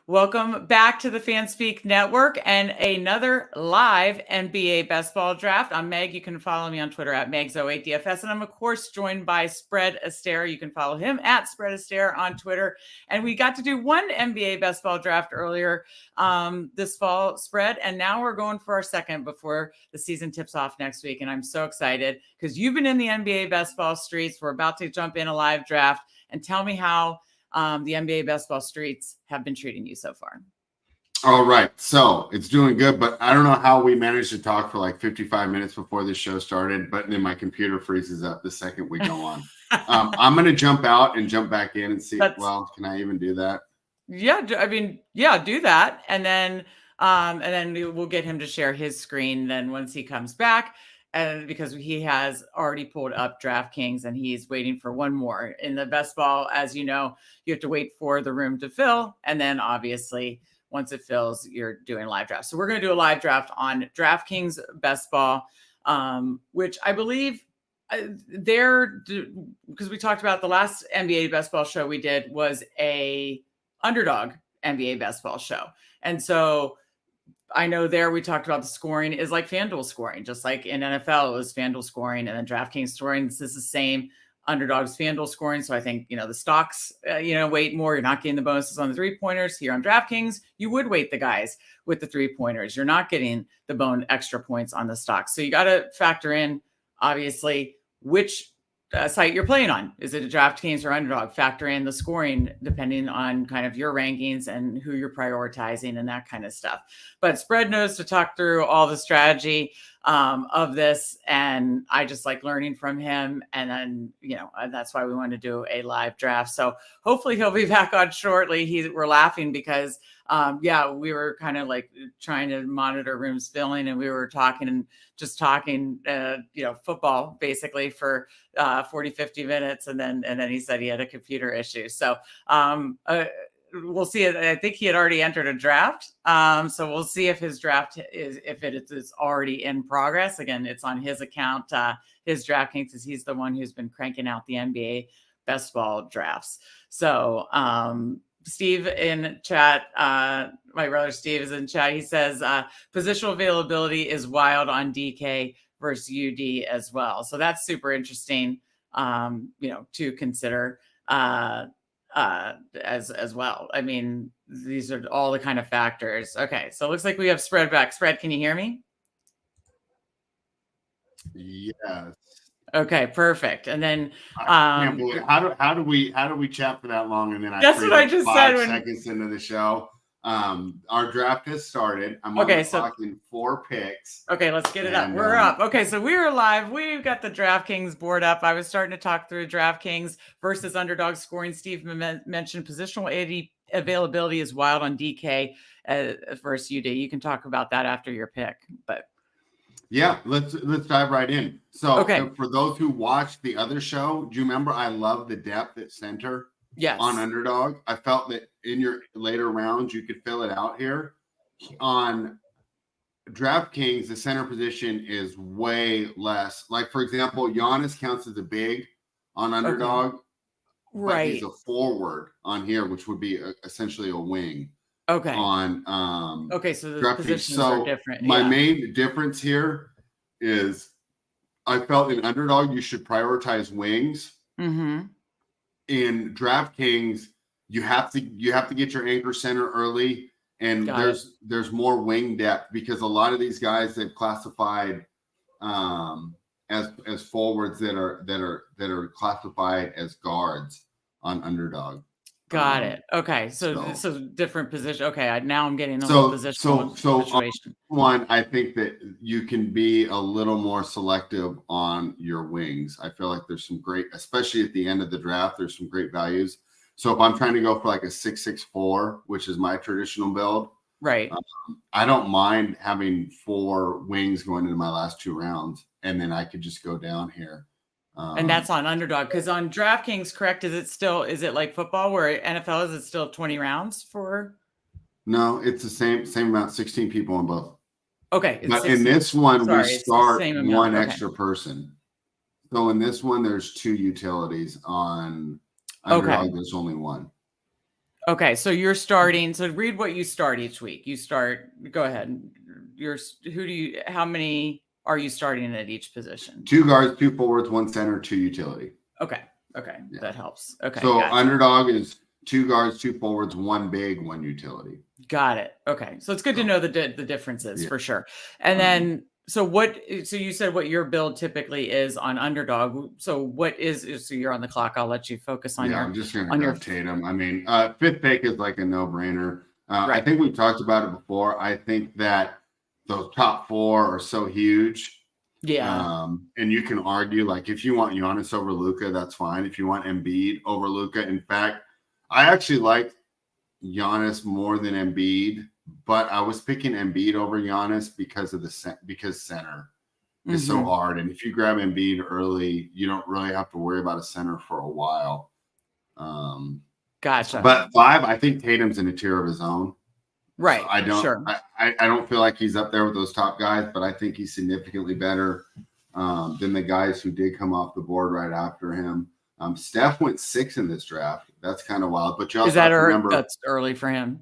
Welcome back to the FanSpeak Network and another live NBA best ball draft. I'm Meg. You can follow me on Twitter at Megs08DFS. And I'm, of course, joined by Spread Astaire. You can follow him at Spread Astaire on Twitter. And we got to do one NBA best ball draft earlier this fall, Spread. And now we're going for our second before the season tips off next week. And I'm so excited because you've been in the NBA best ball streets. We're about to jump in a live draft. And tell me how the NBA best ball streets have been treating you so far. All right. So it's doing good, but I don't know how we managed to talk for like 55 minutes before this show started, but then my computer freezes up the second we go on. I'm going to jump out and jump back in and see. Well, can I even do that? Yeah. I mean, yeah, do that. And then we'll get him to share his screen then once he comes back. And because he has already pulled up DraftKings and he's waiting for one more. In the best ball, as you know, you have to wait for the room to fill. And then obviously once it fills, you're doing a live draft. So we're going to do a live draft on DraftKings best ball, which I believe because we talked about the last NBA best ball show we did was a underdog NBA best ball show. And so I know there we talked about the scoring is like FanDuel scoring, just like in NFL, it was FanDuel scoring and then DraftKings scoring. This is the same underdogs FanDuel scoring. So I think, the stocks, weight more. You're not getting the bonuses on the 3-pointers here on DraftKings. You would weight the guys with the 3-pointers. You're not getting the extra points on the stocks. So you got to factor in, obviously, which site you're playing on. Is it a DraftKings or underdog? Factor in the scoring depending on kind of your rankings and who you're prioritizing and that kind of stuff. But Spread knows to talk through all the strategy of this, and I just like learning from him. And then that's why we want to do a live draft. So hopefully he'll be back on shortly. We're laughing because we were kind of like trying to monitor rooms filling, and we were talking football basically for 40, 50 minutes. And then he said he had a computer issue. So we'll see. I think he had already entered a draft. So we'll see if his draft is already in progress. Again, it's on his account, his DraftKings, because he's the one who's been cranking out the NBA best ball drafts. So, Steve in chat, my brother Steve is in chat. He says positional availability is wild on DK versus UD as well. So that's super interesting, to consider as well. I mean, these are all the kind of factors. Okay, so it looks like we have Spread back. Spread, can you hear me? Yes. Okay, perfect. And then how do we chat for that long? And then that's what I just said. 5 seconds into the show, our draft has started. I'm talking 4 picks. Okay, let's get it up. We're up. Okay, so we were live. We've got the DraftKings board up. I was starting to talk through DraftKings versus underdog scoring. Steve mentioned positional availability is wild on DK versus UD. You can talk about that after your pick, but. Yeah, let's dive right in. So for those who watched the other show, do you remember I love the depth at center? Yes. On underdog? I felt that in your later rounds, you could fill it out here. On DraftKings, the center position is way less. Like, for example, Giannis counts as a big on underdog. Okay. Right. But he's a forward on here, which would be essentially a wing. Okay. On so the positions are different. My main difference here is I felt in underdog you should prioritize wings. Mm-hmm. In DraftKings, you have to get your anchor center early, and there's more wing depth because a lot of these guys they've classified as forwards that are classified as guards on underdog. Got it. Okay, so different position. Okay, now I'm getting the whole position. Situation. One, I think that you can be a little more selective on your wings. I feel like there's some great, especially at the end of the draft, there's some great values. So if I'm trying to go for like a 6'6", which is my traditional build, right? I don't mind having 4 wings going into my last 2 rounds, and then I could just go down here. And that's on underdog, because on DraftKings, correct? Is it like football where NFL is it still 20 rounds for? No, it's the same amount, 16 people on both. Okay. But in this one, we start one extra person. So in this one, there's 2 utilities. On underdog, there's only 1. Okay, so you're starting. So read what you start each week. You start. Go ahead. How many are you starting at each position? 2 guards, 2 forwards, 1 center, 2 utility. Okay. Yeah. That helps. Okay. So gotcha. underdog is 2 guards, 2 forwards, 1 big, 1 utility. Got it. Okay. So it's good to know the differences for sure. And then, so you said what your build typically is on underdog. So so you're on the clock. I'll let you focus on I'm just going to go Tatum. I mean, 5th pick is like a no-brainer. Right. I think we've talked about it before. I think that those top 4 are so huge. Yeah. And you can argue, like, if you want Giannis over Luka, that's fine. If you want Embiid over Luka, in fact, I actually like Giannis more than Embiid, but I was picking Embiid over Giannis because center is so hard. And if you grab Embiid early, you don't really have to worry about a center for a while. Gotcha. But 5, I think Tatum's in a tier of his own. Right. So I don't. Sure. I don't feel like he's up there with those top guys, but I think he's significantly better than the guys who did come off the board right after him. Steph went 6 in this draft. That's kind of wild. But you also have to remember that's early for him.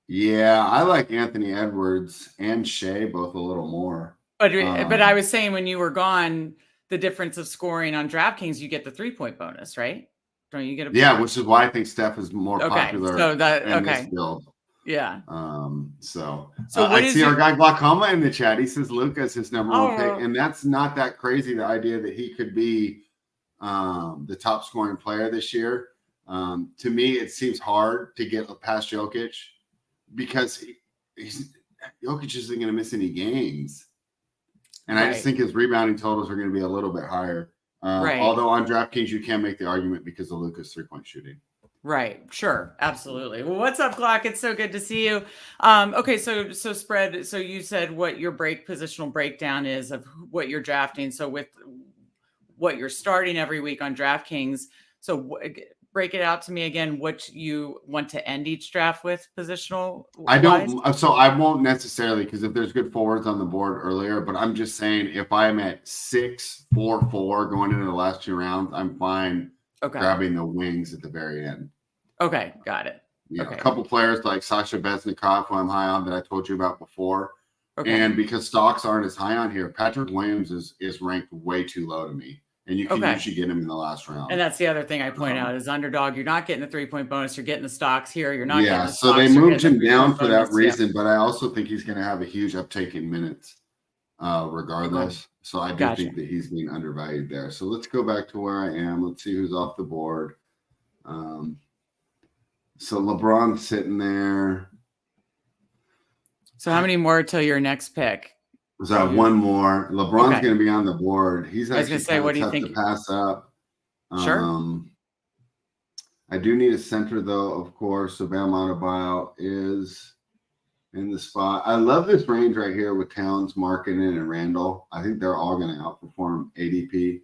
Yeah, I like Anthony Edwards and Shea both a little more. But I was saying when you were gone, the difference of scoring on DraftKings, you get the 3-point bonus, right? Don't you get a which is why I think Steph is more popular so in this build. Yeah. So I see our guy Glaucoma in the chat. He says Luka's his number 1 pick, and that's not that crazy. The idea that he could be the top scoring player this year. To me, it seems hard to get past Jokic because Jokic isn't going to miss any games, and I just think his rebounding totals are going to be a little bit higher. Although on DraftKings you can make the argument because of Luka's 3-point shooting. Right. Sure. Absolutely. Well, what's up, Glock? It's so good to see you. Okay. So spread. So you said what your positional breakdown is of what you're drafting. So with what you're starting every week on DraftKings. So break it out to me again, what you want to end each draft with positional. I don't. So I won't necessarily, because if there's good forwards on the board earlier, but I'm just saying if I'm at 6-4-4 going into the last 2 rounds, I'm fine grabbing the wings at the very end. Okay, got it. A couple players like Sasha Beznikov, who I'm high on, that I told you about before. And because stocks aren't as high on here, Patrick Williams is ranked way too low to me. And you can usually get him in the last round. And that's the other thing I point out is underdog. You're not getting the 3-point bonus. You're getting the stocks here. You're not getting the stocks. So they moved him down for that reason. But I also think he's going to have a huge uptake in minutes regardless. So I do think that he's being undervalued there. So let's go back to where I am. Let's see who's off the board. So LeBron's sitting there. So how many more till your next pick? So I have 1 more. LeBron's going to be on the board. He's actually going to say, what do you think? To pass up. Sure. I do need a center, though, of course. So Bam Adebayo is in the spot. I love this range right here with Towns, Markkanen, and Randall. I think they're all going to outperform ADP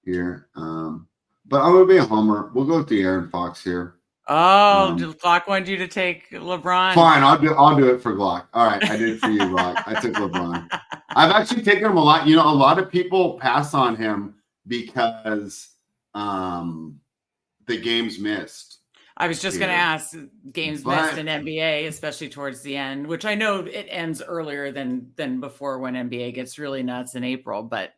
here. But I'm going to be a homer. We'll go with the Aaron Fox here. Oh, Glock wanted you to take LeBron. Fine, I'll do it for Glock. All right, I did it for you, Glock. I took LeBron. I've actually taken him a lot. You know, a lot of people pass on him because the games missed. I was just going to ask, games missed in NBA, especially towards the end, which I know it ends earlier than before when NBA gets really nuts in April, but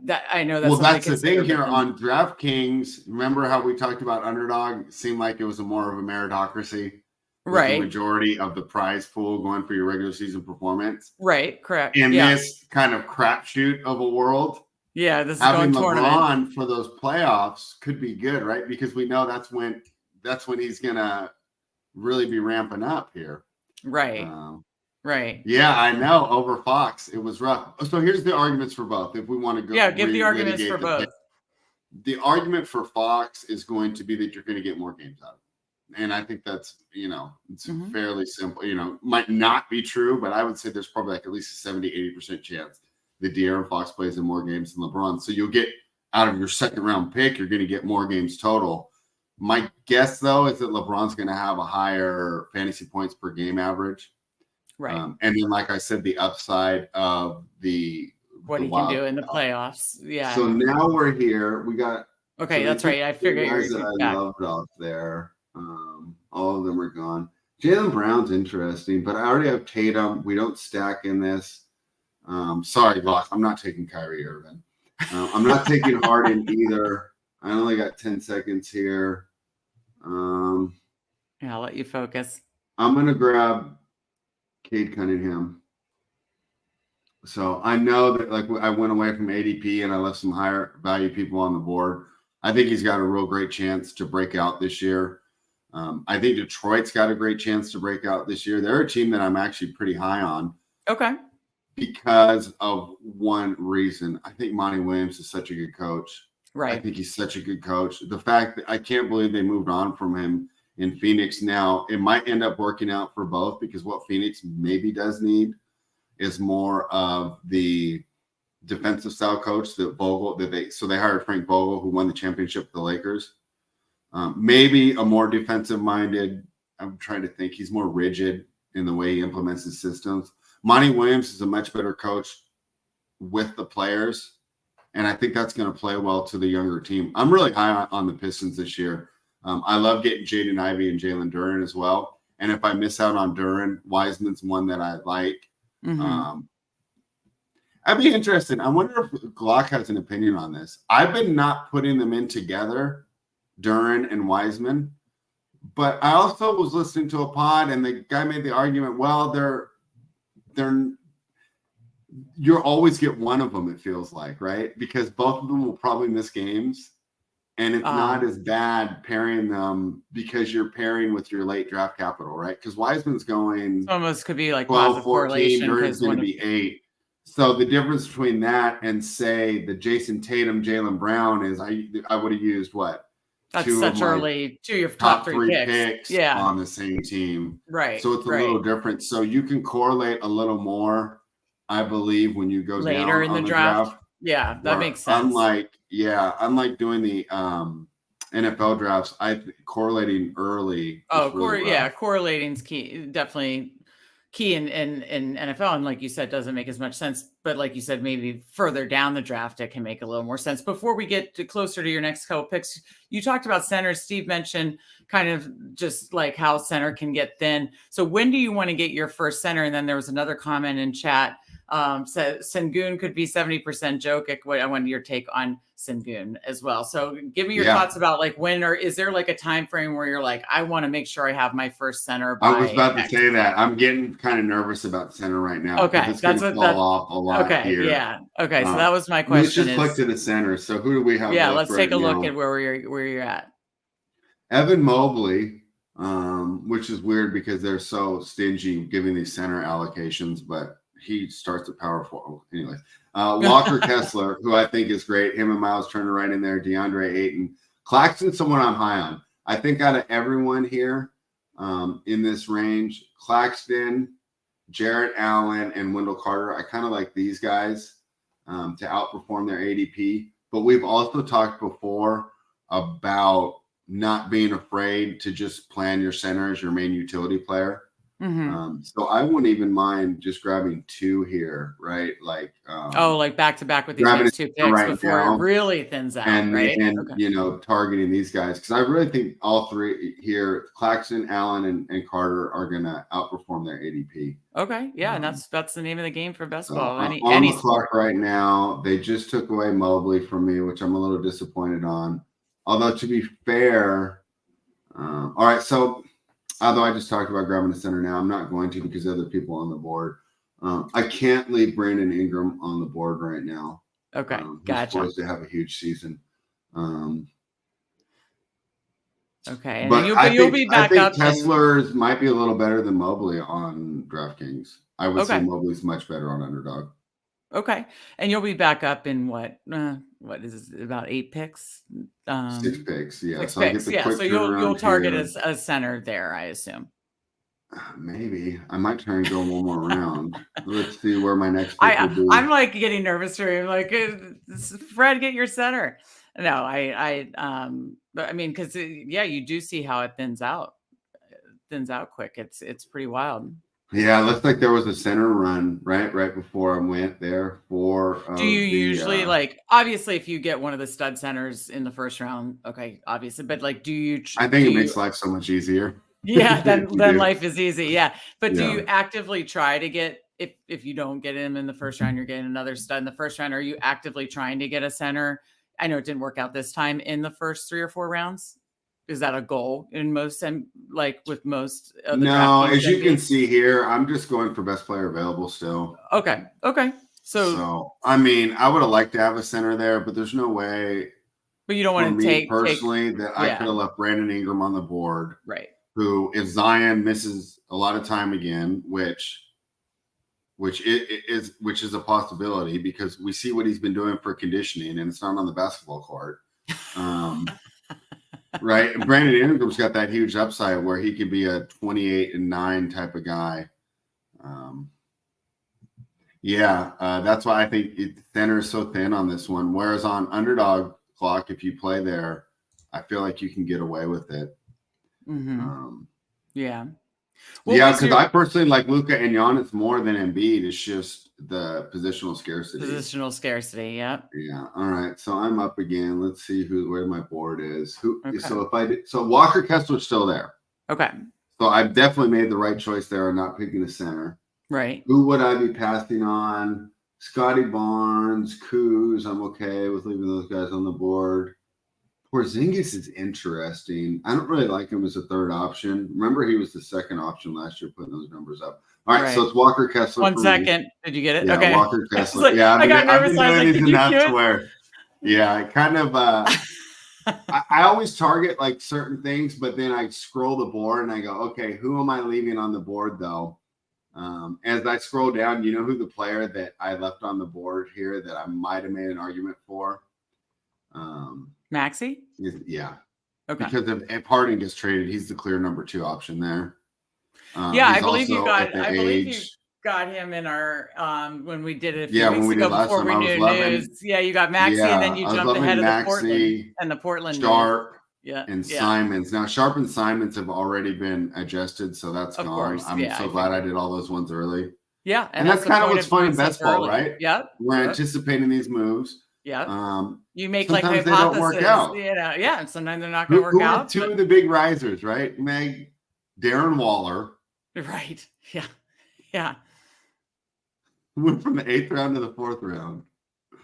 that I know that's that's the thing here on DraftKings. Remember how we talked about underdog? It seemed like it was more of a meritocracy, right? The majority of the prize pool going for your regular season performance, right? Correct. In this kind of crapshoot of a world, this is having going LeBron tournament for those playoffs could be good, right? Because we know that's when he's gonna really be ramping up here, right? Right. Yeah, I know. Over Fox, it was rough. So here's the arguments for both. If we want to go, give the arguments for both. The argument for Fox is going to be that you're going to get more games out of it. And I think that's, it's fairly simple. Might not be true, but I would say there's probably like at least a 70, 80% chance that De'Aaron Fox plays in more games than LeBron. So you'll get out of your second round pick, you're going to get more games total. My guess, though, is that LeBron's going to have a higher fantasy points per game average. Right. And then, like I said, the upside of what he can do in the playoffs. Yeah. So now we're here. We got Okay, that's right. I figured guys you're that I back. loved off there, all of them are gone. Jaylen Brown's interesting, but I already have Tatum. We don't stack in this. Sorry, boss. I'm not taking Kyrie Irving. I'm not taking Harden either. I only got 10 seconds here. Yeah, I'll let you focus. I'm going to grab Cade Cunningham. So I know that like I went away from ADP and I left some higher value people on the board. I think he's got a real great chance to break out this year. I think Detroit's got a great chance to break out this year. They're a team that I'm actually pretty high on. Okay. Because of one reason. I think Monty Williams is such a good coach. Right. I think he's such a good coach. The fact that I can't believe they moved on from him in Phoenix now, it might end up working out for both because what Phoenix maybe does need is more of the defensive style coach that Vogel they hired Frank Vogel, who won the championship with the Lakers. Maybe a more defensive minded. I'm trying to think. He's more rigid in the way he implements his systems. Monty Williams is a much better coach with the players, and I think that's going to play well to the younger team. I'm really high on the Pistons this year. I love getting Jaden Ivey and Jalen Duren as well. And if I miss out on Duren, Wiseman's one that I like. Mm-hmm. I'd be interested. I wonder if Glock has an opinion on this. I've been not putting them in together, Duren and Wiseman, but I also was listening to a pod, and the guy made the argument, well, you'll always get one of them, it feels like, right? Because both of them will probably miss games, and it's not as bad pairing them because you're pairing with your late draft capital, right? Because Wiseman's going almost could be like 12, 14, Duren's going to be 8. So the difference between that and say the Jason Tatum, Jaylen Brown is I would have used what? That's such early, 2 of your top 3 picks. On the same team. Right. So it's a little different. So you can correlate a little more, I believe, when you go later in the draft. Yeah, that makes sense. Unlike doing the NFL drafts, correlating early. Correlating's key. Definitely key in NFL, and like you said, doesn't make as much sense, but like you said, maybe further down the draft it can make a little more sense. Before we get closer to your next couple picks, you talked about center. Steve mentioned kind of just like how center can get thin. So when do you want to get your first center? And then there was another comment in chat, said Sengun could be 70% Jokic. I wanted your take on Sengun as well. So give me your thoughts about like when, or is there like a time frame where you're like, I want to make sure I have my first center by I was about to say that. I'm getting kind of nervous about center right now. Okay, it's going to fall off a lot here. Yeah. Okay, so that was my question. Let's just click to the center. So who do we have? Yeah, let's take a look at where you're at. Evan Mobley, which is weird because they're so stingy giving these center allocations, but he starts at power forward. Anyway, Walker Kessler, who I think is great. Him and Miles Turner right in there. DeAndre Ayton. Claxton's someone I'm high on. I think out of everyone here in this range, Claxton, Jarrett Allen, and Wendell Carter, I kind of like these guys to outperform their ADP. But we've also talked before about not being afraid to just plan your center as your main utility player. Mm-hmm. So I wouldn't even mind just grabbing 2 here, right? Like like back to back with these next 2 picks right before now, it really thins out, right? And targeting these guys because I really think all 3 here, Claxton, Allen, and Carter, are going to outperform their ADP. Okay, yeah, and that's the name of the game for best ball. On the clock right now, they just took away Mobley from me, which I'm a little disappointed on. Although to be fair, all right, so. Although I just talked about grabbing a center now, I'm not going to because other people on the board. I can't leave Brandon Ingram on the board right now. Okay, gotcha. He's supposed to have a huge season. Okay, and you'll be back up. I think Kessler's might be a little better than Mobley on DraftKings. I would say Mobley's much better on Underdog. Okay, and you'll be back up in what is it, about 8 picks? 6 picks, yeah. 6 picks, yeah. So you'll target as a center there, I assume. Maybe I might try and go one more round. Let's see where my next pick will be. I'm like getting nervous for him. Like, Fred, get your center. No, but I mean, because you do see how it thins out quick. It's pretty wild. Yeah, looks like there was a center run right before I went there for Do you the usually like, obviously if you get one of the stud centers in the first round, okay, obviously, but like, I think it makes life so much easier. yeah, If you then do. life is easy. Yeah. But do Yeah. you actively try to get, if you don't get him in the first round, you're getting another stud in the first round. Are you actively trying to get a center? I know it didn't work out this time in the first 3 or 4 rounds. Is that a goal in most, and like with most of the No, DraftKings as you can NBA? see here, I'm just going for best player available still. Okay. Okay. So I mean, I would have liked to have a center there, but there's no way but you don't for want to me take, personally that I could yeah, have left Brandon Ingram on the board. right. Who, if Zion misses a lot of time again, which is a possibility because we see what he's been doing for conditioning, and it's not on the basketball court. Right. And Brandon Ingram's got that huge upside where he could be a 28-9 type of guy. That's why I think center is so thin on this one. Whereas on underdog clock, if you play there, I feel like you can get away with it. Yeah. Because I personally like Luka and Giannis more than Embiid. It's just the positional scarcity. Yeah. Yeah. All right. So I'm up again. Let's see where my board is. So Walker Kessler's still there. Okay. So I've definitely made the right choice there on not picking a center. Right. Who would I be passing on? Scotty Barnes, Kuz. I'm okay with leaving those guys on the board. Porzingis is interesting. I don't really like him as a third option. Remember, he was the second option last year, putting those numbers up. All right. So it's Walker Kessler. 1 second. Did you get it? Yeah, okay. Walker Kessler. Like, yeah, I got nervous. I was like, did you that's where, yeah, I kind of, I always target like certain things, but then I scroll the board and I go, okay, who am I leaving on the board though? As I scroll down, you know who the player that I left on the board here that I might have made an argument for? Maxey? Yeah. Okay. Because if Harden gets traded, he's the clear number 2 option there. I believe you got him in our when we did it a few weeks ago before we knew news. Yeah, you got Maxey and then you jumped ahead of the Portland Sharp. Yeah. And Simons. Now Sharp and Simons have already been adjusted, so that's gone. Course, I'm so glad I did all those ones early. Yeah. And that's kind of what's fun in best ball, right? Yeah. We're anticipating these moves. Yeah. You make like hypotheses. They don't work out. And sometimes they're not going to work out. Two of the big risers, right? Meg, Darren Waller. Right. Yeah. Yeah. Went from the 8th round to the 4th round.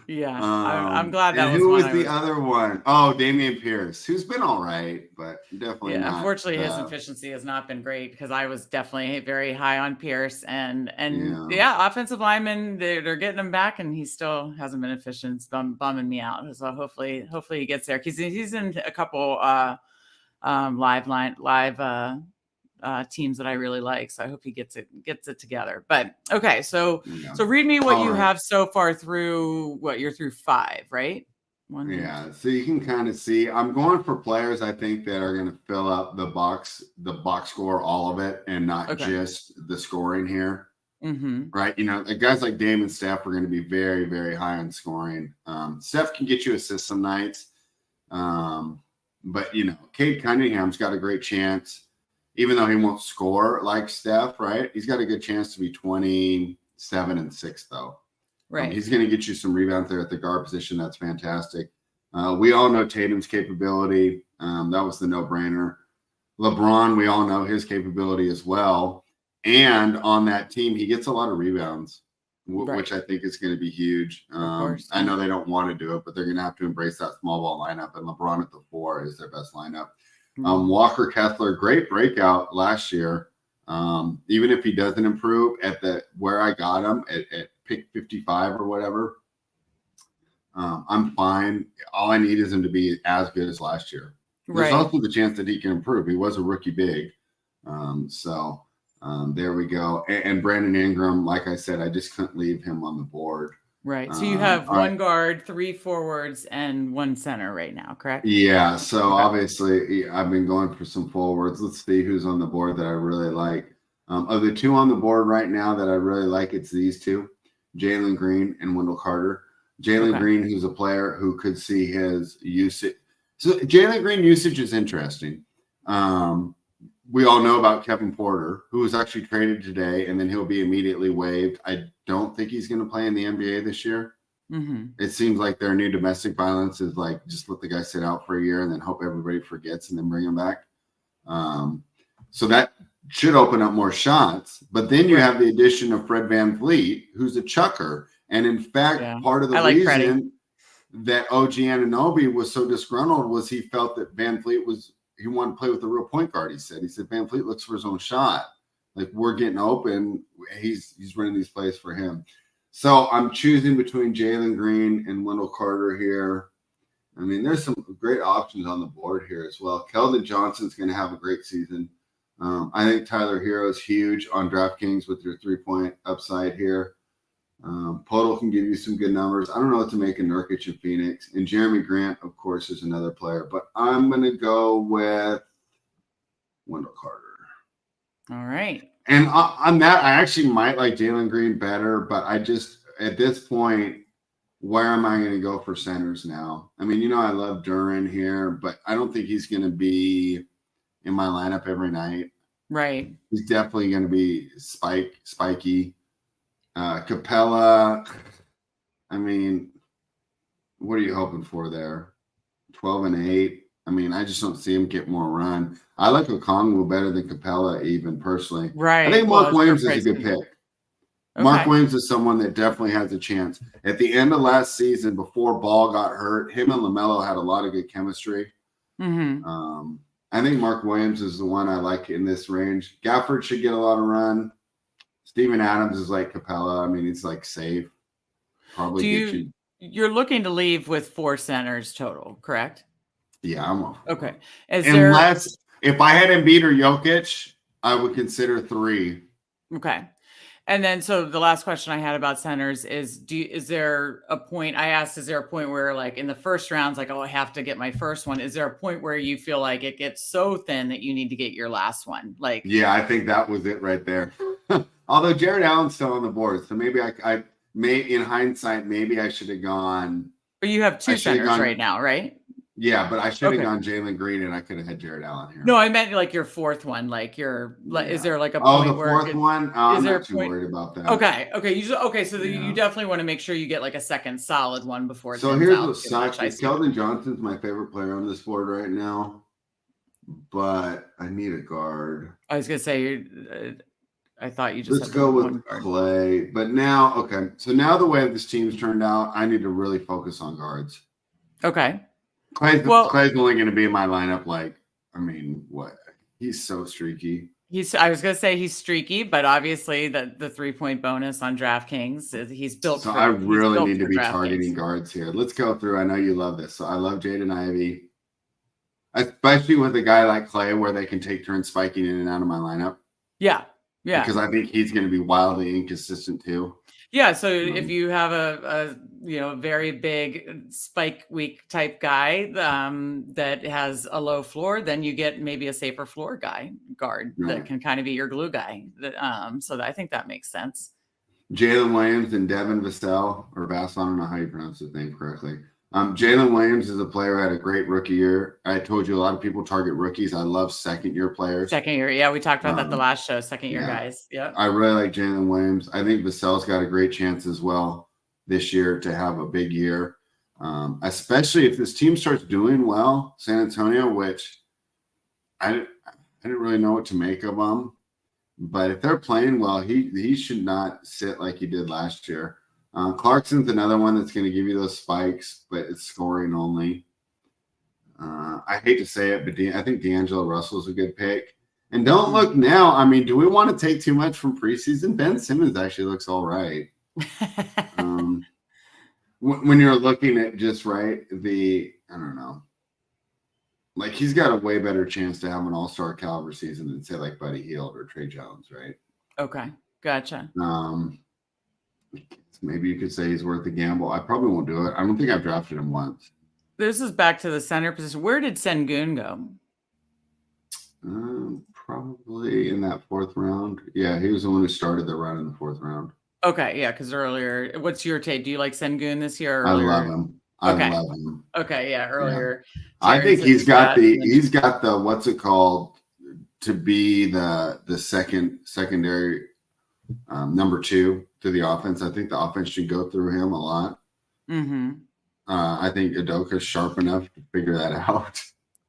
Yeah. I'm glad that was who was the other one? Oh, Damian Pierce, who's been all right, but definitely not. Unfortunately, his efficiency has not been great because I was definitely very high on Pierce and offensive linemen, they're getting him back and he still hasn't been efficient. It's bumming me out. So hopefully he gets there because he's in a couple live teams that I really like. So I hope he gets it together. But okay, so read me what you have so far through you're through 5, right? So you can kind of see I'm going for players I think that are going to fill up the box score, all of it, and not just the scoring here. Right? Guys like Dame and Steph are going to be very, very high on scoring. Steph can get you assists some nights. But Cade Cunningham's got a great chance. Even though he won't score like Steph, right? He's got a good chance to be 27 and 6, though. Right. He's going to get you some rebounds there at the guard position. That's fantastic. We all know Tatum's capability. That was the no-brainer. LeBron, we all know his capability as well. And on that team, he gets a lot of rebounds, which I think is going to be huge. I know they don't want to do it, but they're going to have to embrace that small ball lineup. And LeBron at the 4 is their best lineup. Walker Kessler, great breakout last year. Even if he doesn't improve at where I got him at pick 55 or whatever, I'm fine. All I need is him to be as good as last year. There's also the chance that he can improve. He was a rookie big. There we go. And Brandon Ingram, like I said, I just couldn't leave him on the board. Right. So you have 1 guard, 3 forwards, and 1 center right now, correct? Yeah. So obviously I've been going for some forwards. Let's see who's on the board that I really like. Of the 2 on the board right now that I really like, it's these 2, Jalen Green and Wendell Carter. Jalen Green, who's a player who could see his usage. So Jalen Green usage is interesting. we all know about Kevin Porter, who was actually traded today, and then he'll be immediately waived. I don't think he's going to play in the NBA this year. Mm-hmm. It seems like their new domestic violence is like just let the guy sit out for a year and then hope everybody forgets and then bring him back. So that should open up more shots. But then you have the addition of Fred VanVleet, who's a chucker. And in fact, part of the reason that OG Anunoby was so disgruntled was he felt that VanVleet he wanted to play with a real point guard. He said VanVleet looks for his own shot. Like, we're getting open. He's running these plays for him. So I'm choosing between Jalen Green and Wendell Carter here. I mean, there's some great options on the board here as well. Keldon Johnson's going to have a great season. I think Tyler Hero is huge on DraftKings with your 3-point upside here. Podol can give you some good numbers. I don't know what to make of Nurkic in Phoenix. And Jeremy Grant, of course, is another player. But I'm going to go with Wendell Carter. All right. And on that, I actually might like Jalen Green better. But I just, at this point, where am I going to go for centers now? I mean, I love Duren here, but I don't think he's going to be in my lineup every night. Right. He's definitely going to be spiky. Capella, I mean, what are you hoping for there? 12-8. I mean, I just don't see him get more run. I like Okongwu better than Capella, even personally. Right. I think Mark Williams is a good pick. Okay. Mark Williams is someone that definitely has a chance. At the end of last season, before Ball got hurt, him and LaMelo had a lot of good chemistry. Mm-hmm. I think Mark Williams is the one I like in this range. Gafford should get a lot of run. Steven Adams is like Capella. I mean, he's like safe. Probably you're looking to leave with 4 centers total, correct? Yeah, I'm off. Okay. If I had Embiid or Jokic, I would consider 3. Okay. And then, so the last question I had about centers is there a point where, like, in the first rounds, like, oh, I have to get my first one. Is there a point where you feel like it gets so thin that you need to get your last one? Like, yeah, I think that was it right there. Although Jared Allen's still on the board. So maybe I may, in hindsight, maybe I should have gone. But you have 2 centers right now, right? Yeah, but I should have gone Jalen Green, and I could have had Jared Allen here. No, I meant like your 4th one. Like is there like a point the 4th one? I'm not too worried about that. Okay. So you definitely want to make sure you get like a second solid one before. So here's what sucks. Keldon Johnson's my favorite player on this board right now, but I need a guard. I was gonna say, I thought you just. Let's go with Clay. But now, okay. So now the way this team's turned out, I need to really focus on guards. Okay. Clay's only going to be in my lineup. Like, I mean, what? He's so streaky. I was going to say he's streaky, but obviously the 3-point bonus on DraftKings, he's built. So I really need to be targeting guards here. Let's go through. I know you love this. So I love Jaden Ivey, especially with a guy like Clay, where they can take turns spiking in and out of my lineup. Yeah. Yeah. Because I think he's going to be wildly inconsistent too. Yeah, so if you have a very big spike week type guy that has a low floor, then you get maybe a safer floor guard that can kind of be your glue guy. So I think that makes sense. Jalen Williams and Devin Vassell, or Vassell, I don't know how you pronounce his name correctly. Jalen Williams is a player who had a great rookie year. I told you a lot of people target rookies. I love second-year players. Second year, yeah, we talked about that the last show. Second-year guys, yeah. I really like Jalen Williams. I think Vassell's got a great chance as well this year to have a big year, especially if this team starts doing well. San Antonio, which I didn't really know what to make of them, but if they're playing well, he should not sit like he did last year. Clarkson's another one that's going to give you those spikes, but it's scoring only. I hate to say it, but I think D'Angelo Russell's a good pick. And don't look now. I mean, do we want to take too much from preseason? Ben Simmons actually looks all right. When you're looking at just I don't know. Like, he's got a way better chance to have an all-star caliber season than, say, like Buddy Hield or Trey Jones, right? Okay, gotcha. Maybe you could say he's worth the gamble. I probably won't do it. I don't think I've drafted him once. This is back to the center position. Where did Sengun go? Probably in that 4th round. Yeah, he was the one who started the run in the 4th round. Okay, yeah, because earlier, what's your take? Do you like Sengun this year? Or I love him. I love him. Okay, yeah, earlier. Yeah. I think he's got the what's it called? to be the secondary number 2 to the offense. I think the offense should go through him a lot. Mm-hmm. I think Udoka's sharp enough to figure that out.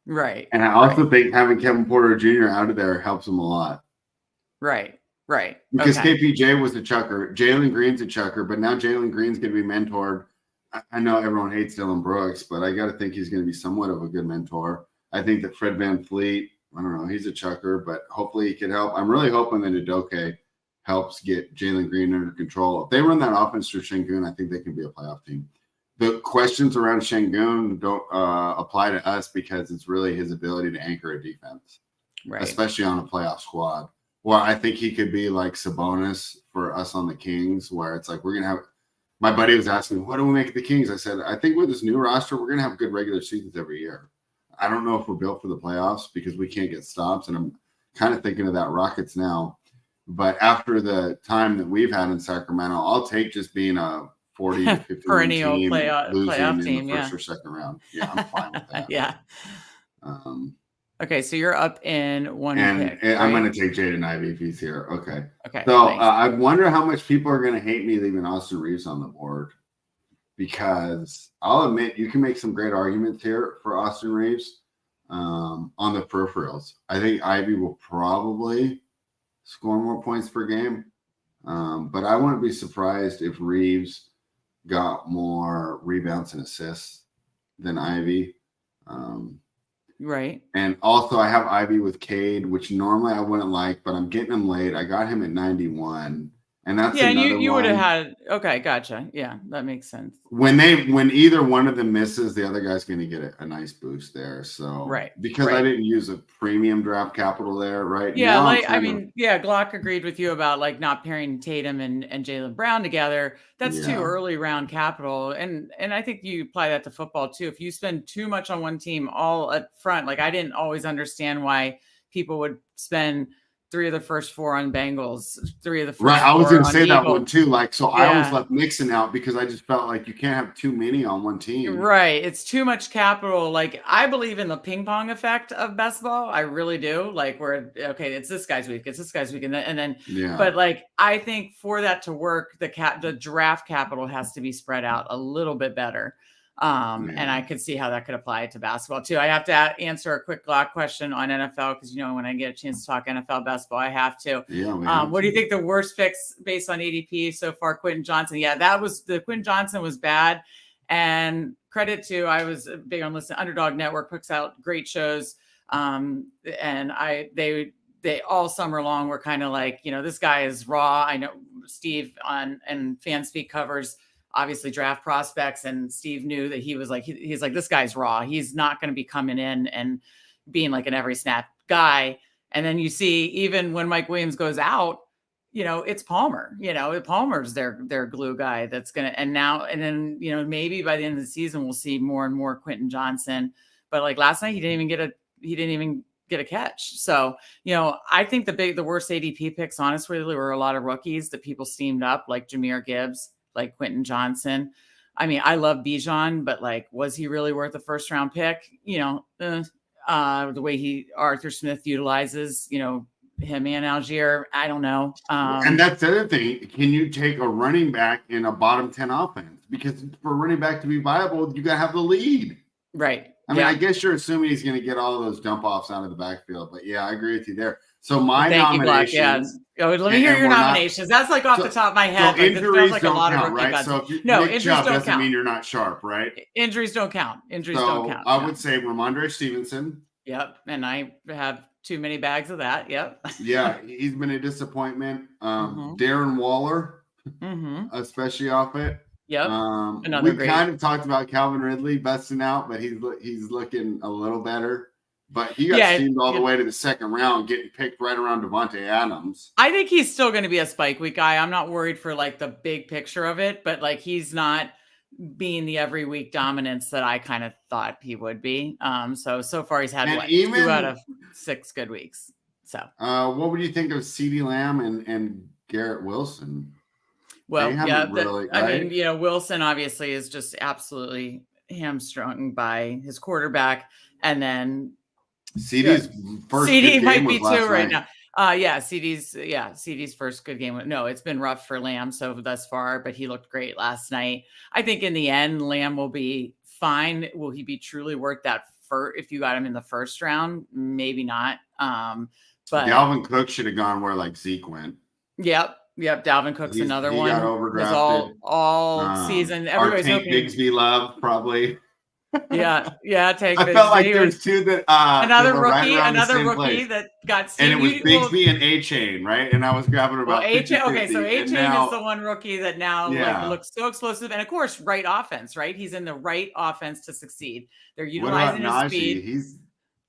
Right. And I also think having Kevin Porter Jr. out of there helps him a lot. Right. Because okay. KPJ was a chucker. Jalen Green's a chucker, but now Jalen Green's going to be mentored. I know everyone hates Dylan Brooks, but I got to think he's going to be somewhat of a good mentor. I think that Fred VanVleet, I don't know, he's a chucker, but hopefully he can help. I'm really hoping that Udoka helps get Jalen Green under control. If they run that offense through Şengün, I think they can be a playoff team. The questions around Şengün don't apply to us because it's really his ability to anchor a defense, right. especially on a playoff squad. Well, I think he could be like Sabonis for us on the Kings, where it's like we're going to have – my buddy was asking, what do we make of the Kings? I said, I think with this new roster, we're going to have good regular seasons every year. I don't know if we're built for the playoffs because we can't get stops, and I'm kind of thinking of that Rockets now. But after the time that we've had in Sacramento, I'll take just being a 40 to 50 perennial team losing playoff in team, the first or second round. Yeah, I'm fine with that. Yeah. Okay, so you're up in one pick. And I'm going to take Jaden Ivey if he's here. Okay. So I wonder how much people are going to hate me leaving Austin Reeves on the board, because I'll admit you can make some great arguments here for Austin Reeves on the peripherals. I think Ivey will probably score more points per game, but I wouldn't be surprised if Reeves got more rebounds and assists than Ivey. Right. And also I have Ivy with Cade, which normally I wouldn't like, but I'm getting him late. I got him at 91. And that's you would have had okay, gotcha. Yeah, that makes sense. When either one of them misses, the other guy's going to get a nice boost there. So because I didn't use a premium draft capital there, right? Yeah, Glock agreed with you about like not pairing Tatum and Jaylen Brown together. That's too early round capital. And I think you apply that to football too. If you spend too much on one team all up front, like I didn't always understand why people would spend 3 of the first 4 on Bengals, 3 of the first 4 I was going to say Eagles. that one too. Like, so I always left Mixon out because I just felt like you can't have too many on one team. Right. It's too much capital. Like, I believe in the ping pong effect of best ball. I really do. Like, where, okay, it's this guy's week. It's this guy's week. And then, but like, I think for that to work, the draft capital has to be spread out a little bit better. And I could see how that could apply to basketball too. I have to answer a quick Glock question on NFL because when I get a chance to talk NFL basketball, I have to. What do you think the worst picks based on ADP so far? Quentin Johnson. Yeah, Quentin Johnson was bad. And credit to, I was big on listening. Underdog Network puts out great shows. And they all summer long were kind of like, this guy is raw. I know Steve and Fanspeak covers obviously draft prospects, and Steve knew that he was like, he's like, this guy's raw. He's not going to be coming in and being like an every snap guy. And then you see, even when Mike Williams goes out, it's Palmer, Palmer's their glue guy that's going to, and then, maybe by the end of the season, we'll see more and more Quentin Johnson. But like last night, he didn't even get a catch. So, I think the worst ADP picks, honestly, were a lot of rookies that people steamed up, like Jahmyr Gibbs, like Quentin Johnson. I mean, I love Bijan, but like, was he really worth a first round pick? The way Arthur Smith utilizes, him and Algier, I don't know. And that's the other thing. Can you take a running back in a bottom 10 offense? Because for a running back to be viable, you got to have the lead. Right. I mean, I guess you're assuming he's going to get all of those dump offs out of the backfield, but yeah, I agree with you there. So my nominations. Let me hear your nominations. That's like off the top of my head. So injuries don't count, right? Guys. So if you injuries Chubb don't doesn't count. mean you're not sharp, right? Injuries don't count. Don't count. I would say Ramondre Stevenson. Yep, and I have too many bags of that. Yep. Yeah, he's been a disappointment. Darren Waller, especially off it. Yep. We kind of talked about Calvin Ridley busting out, but he's looking a little better. But he got steamed all the way to the second round, getting picked right around Devontae Adams. I think he's still going to be a spike week guy. I'm not worried for like the big picture of it, but like he's not being the every week dominance that I kind of thought he would be. So far he's had 2 out of 6 good weeks. So what would you think of CeeDee Lamb and Garrett Wilson? Well, I mean, Wilson obviously is just absolutely hamstrung by his quarterback. And then CD's first CD good might game be was last two right night. now. CD's first good game. No, it's been rough for Lamb so thus far, but he looked great last night. I think in the end, Lamb will be fine. Will he be truly worth that if you got him in the first round? Maybe not. But Dalvin Cook should have gone where like Zeke went. Yep. Dalvin Cook's another He one. got Was overdrafted. all season. Our Everybody's Tank hoping. Bigsby love probably. Yeah. Tank I Bigsby. felt like there's two that another were rookie, right another rookie that got and it was seen. Bigsby and A-Chain, right? And I was grabbing about 50-50. Okay, so A-Chain is the one rookie that now like looks so explosive, and of course, right offense, right? He's in the right offense to succeed. They're utilizing his speed. He's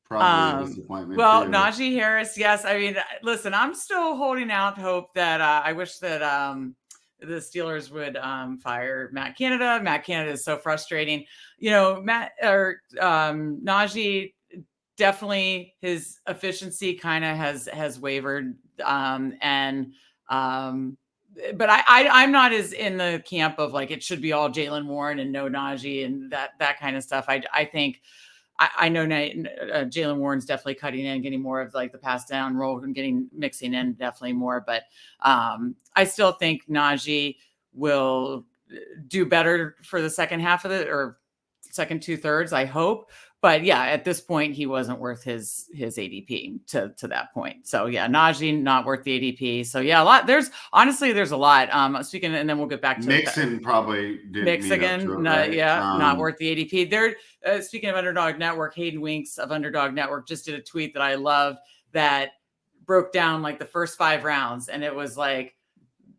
probably a disappointment. Well, too. Najee Harris, yes. I mean, listen, I'm still holding out hope that I wish that the Steelers would fire Matt Canada. Matt Canada is so frustrating. Najee, definitely his efficiency kind of has wavered. But I'm not as in the camp of like it should be all Jaylen Warren and no Najee and that kind of stuff. I think I know Jaylen Warren's definitely cutting in, getting more of like the pass down role and mixing in definitely more. But I still think Najee will do better for the second half of it or second 2/3, I hope. But yeah, at this point, he wasn't worth his ADP to that point. So yeah, Najee not worth the ADP. So yeah, a lot. There's a lot. Speaking, and then we'll get back to Mixon probably didn't Mix again. Right? Not worth the ADP. They're speaking of Underdog Network, Hayden Winks of Underdog Network just did a tweet that I loved that broke down like the first 5 rounds, and it was like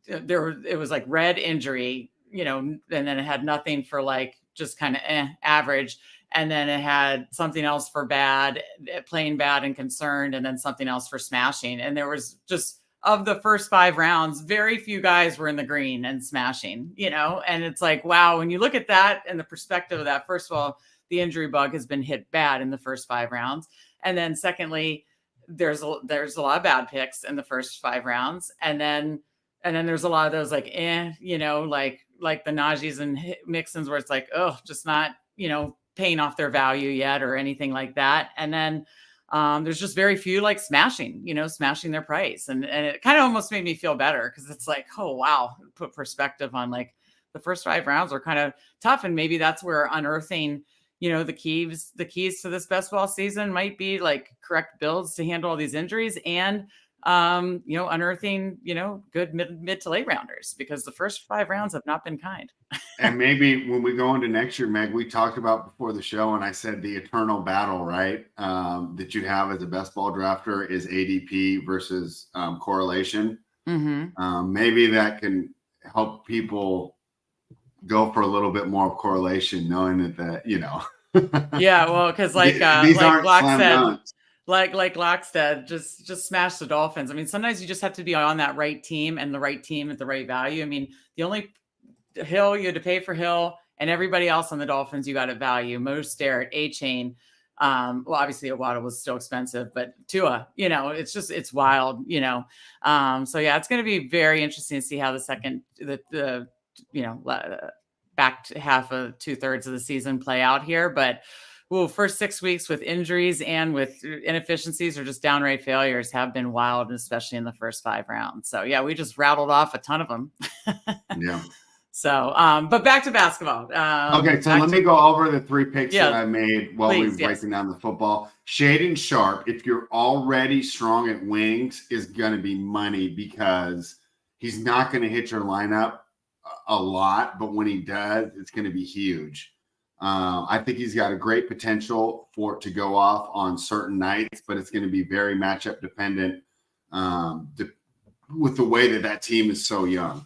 it was like red injury, and then it had nothing for like just kind of average. And then it had something else for bad, playing bad and concerned, and then something else for smashing. And there was just, of the first 5 rounds, very few guys were in the green and smashing, and it's like, wow, when you look at that and the perspective of that, first of all, the injury bug has been hit bad in the first 5 rounds. And then secondly, there's a lot of bad picks in the first 5 rounds. And then there's a lot of those like, like the Najees and Mixons where it's like, oh, just not, paying off their value yet or anything like that. And then there's just very few like smashing their price. And it kind of almost made me feel better because it's like, oh, wow, put perspective on like the first 5 rounds are kind of tough. And maybe that's where unearthing, the keys to this best ball season might be like correct builds to handle all these injuries and, unearthing, good mid to late rounders because the first 5 rounds have not been kind. And maybe when we go into next year, Meg, we talked about before the show, and I said the eternal battle, right? That you have as a best ball drafter is ADP versus correlation. Mm-hmm. Maybe that can help people go for a little bit more of correlation, knowing that Yeah, well, because like Glock said, like Glock said, just smash the Dolphins. I mean, sometimes you just have to be on that right team and the right team at the right value. I mean, the only Hill, you had to pay for Hill, and everybody else on the Dolphins you got at value. Astaire, A-Chain. Well, obviously Waddle was still expensive, but Tua, it's wild, So yeah, it's going to be very interesting to see how the back half of 2/3 of the season play out here. But first 6 weeks with injuries and with inefficiencies or just downright failures have been wild, especially in the first 5 rounds. So yeah, we just rattled off a ton of them. Yeah. So, but back to basketball. Okay, so let me go over the 3 picks that I made while we were breaking down the football. Shaden Sharp, if you're already strong at wings, is going to be money because he's not going to hit your lineup a lot, but when he does, it's going to be huge. I think he's got a great potential for it to go off on certain nights, but it's going to be very matchup dependent with the way that team is so young.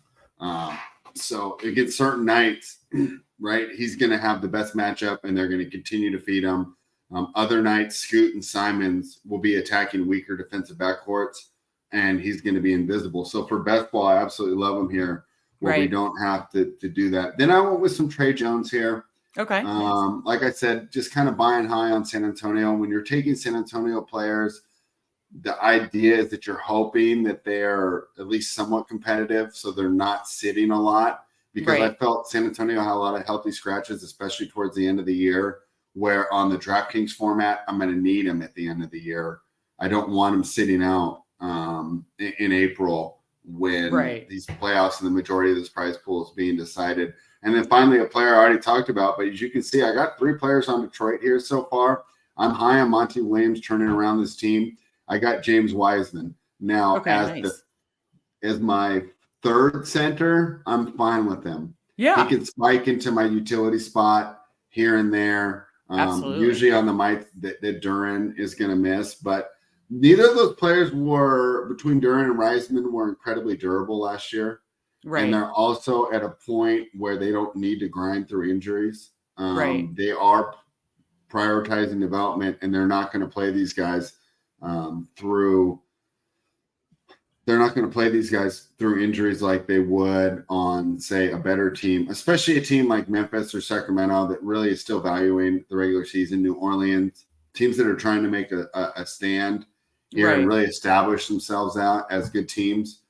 So against certain nights, right, he's going to have the best matchup and they're going to continue to feed him. Other nights, Scoot and Simons will be attacking weaker defensive backcourts and he's going to be invisible. So for best ball, I absolutely love him here where we don't have to do that. Then I went with some Trey Jones here. Okay. Like I said, just kind of buying high on San Antonio. When you're taking San Antonio players, the idea is that you're hoping that they're at least somewhat competitive so they're not sitting a lot because I felt San Antonio had a lot of healthy scratches, especially towards the end of the year where on the DraftKings format, I'm going to need him at the end of the year. I don't want him sitting out in April when these playoffs and the majority of this prize pool is being decided. And then finally, a player I already talked about, but as you can see, I got 3 players on Detroit here so far. I'm high on Monty Williams turning around this team. I got James Wiseman. Now, as my third center, I'm fine with him. Yeah. He can spike into my utility spot here and there. Usually on the mic that Duren is going to miss, but neither of those players between Duren and Reisman were incredibly durable last year. Right. And they're also at a point where they don't need to grind through injuries. They are prioritizing development, and they're not going to play these guys through injuries like they would on, say, a better team, especially a team like Memphis or Sacramento that really is still valuing the regular season. New Orleans, teams that are trying to make a stand here and really establish themselves out as good teams.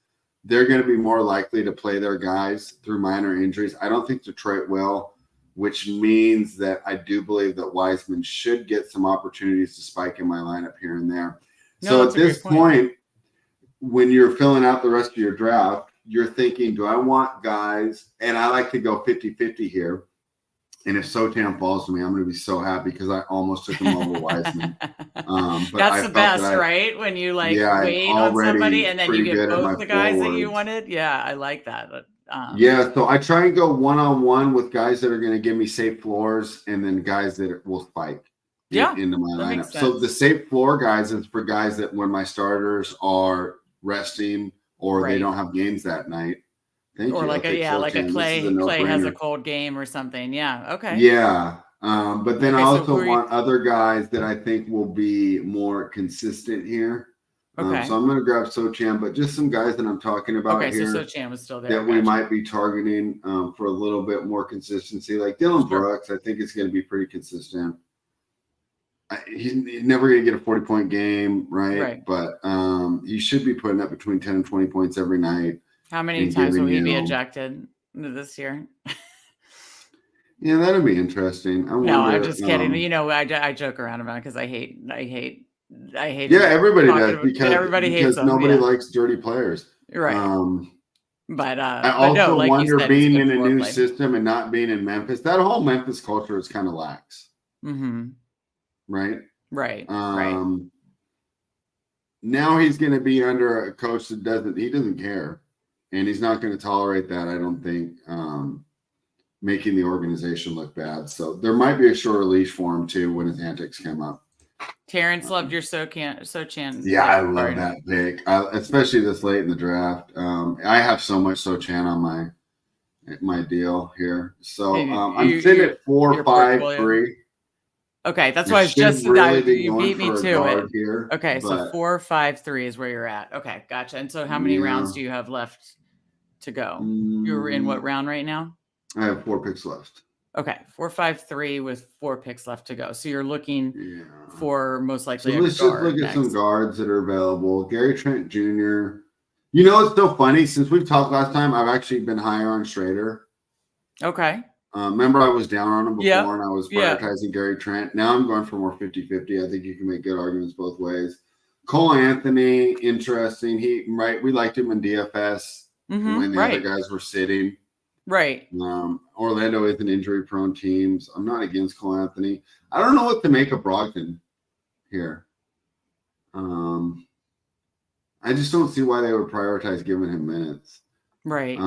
They're going to be more likely to play their guys through minor injuries. I don't think Detroit will, which means that I do believe that Wiseman should get some opportunities to spike in my lineup here and there. So at this point, when you're filling out the rest of your draft, you're thinking, do I want guys? And I like to go 50-50 here. And if Sotan falls to me, I'm going to be so happy because I almost took him over Wiseman. But that's the best, right? When you wait on somebody and then you get both the guys that you wanted. Yeah, I like that. So I try and go one-on-one with guys that are going to give me safe floors and then guys that will spike into my lineup. So the safe floor guys is for guys that when my starters are resting or they don't have games that night. Like a Clay has a cold game or something. Yeah. Okay. Yeah. But then I also want other guys that I think will be more consistent here. Okay. So I'm going to grab Sochan, but just some guys that I'm talking about here. So Sochan was still there. That we might be targeting for a little bit more consistency. Like Dylan Brooks, I think it's going to be pretty consistent. He's never going to get a 40-point game, right? But he should be putting up between 10 and 20 points every night. How many times will he be ejected this year? Yeah, that'd be interesting. I'm just kidding. I joke around about it because I hate. Yeah, everybody does because nobody likes dirty players, right? But I also wonder being in a new system and not being in Memphis. That whole Memphis culture is kind of lax, right? Right. Now he's going to be under a coach that doesn't care. And he's not going to tolerate that, I don't think, making the organization look bad. So there might be a shorter leash for him, too, when his antics come up. Terrence loved your Sochan. Yeah, I love that pick, especially this late in the draft. I have so much Sochan on my deal here. So I'm sitting at 4-5-3. Okay, that's why I was just you beat me to it. Here, okay, so 4-5-3 is where you're at. Okay, gotcha. And so how many rounds do you have left to go? You're in what round right now? I have 4 picks left. Okay, 4-5-3 with 4 picks left to go. So you're looking for most likely. So let's just look at some guards that are available. Gary Trent Jr. You know, it's so funny. Since we've talked last time, I've actually been higher on Schrader. Okay. Remember, I was down on him before, and I was prioritizing Gary Trent. Now I'm going for more 50-50. I think you can make good arguments both ways. Cole Anthony, interesting. We liked him in DFS when the other guys were sitting. Right. Orlando is an injury-prone team. So I'm not against Cole Anthony. I don't know what to make of Brogdon here. I just don't see why they would prioritize giving him minutes. Right.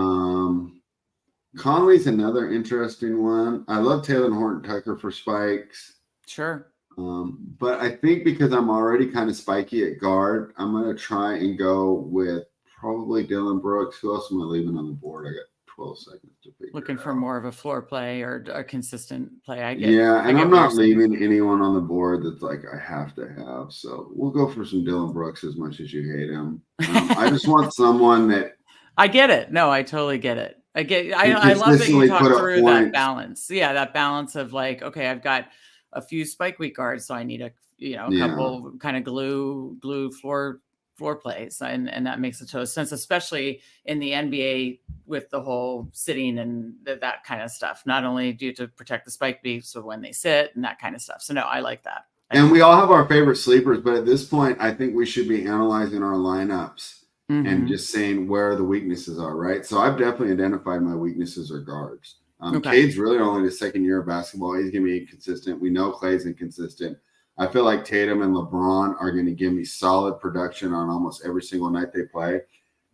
Conley's another interesting one. I love Taylor Horton-Tucker for spikes. Sure. But I think because I'm already kind of spiky at guard, I'm going to try and go with probably Dylan Brooks. Who else am I leaving on the board? I got 12 seconds to figure Looking for more of a floor play or a consistent play. I'm not leaving anyone on the board that's like I have to have. So we'll go for some Dylan Brooks as much as you hate him. I just want someone that I get it. No, I totally get it. I love that you talk through that balance. Yeah, that balance of like, okay, I've got a few spike week guards, so I need a couple kind of glue floor floor plays, and that makes a total sense, especially in the NBA with the whole sitting and that kind of stuff. Not only due to protect the spike beats, so when they sit and that kind of stuff. So no, I like that. And we all have our favorite sleepers, but at this point, I think we should be analyzing our lineups and just saying where the weaknesses are, right? So I've definitely identified my weaknesses are guards. Cade's really only the second year of basketball. He's going to be inconsistent. We know Clay's inconsistent. I feel like Tatum and LeBron are going to give me solid production on almost every single night they play.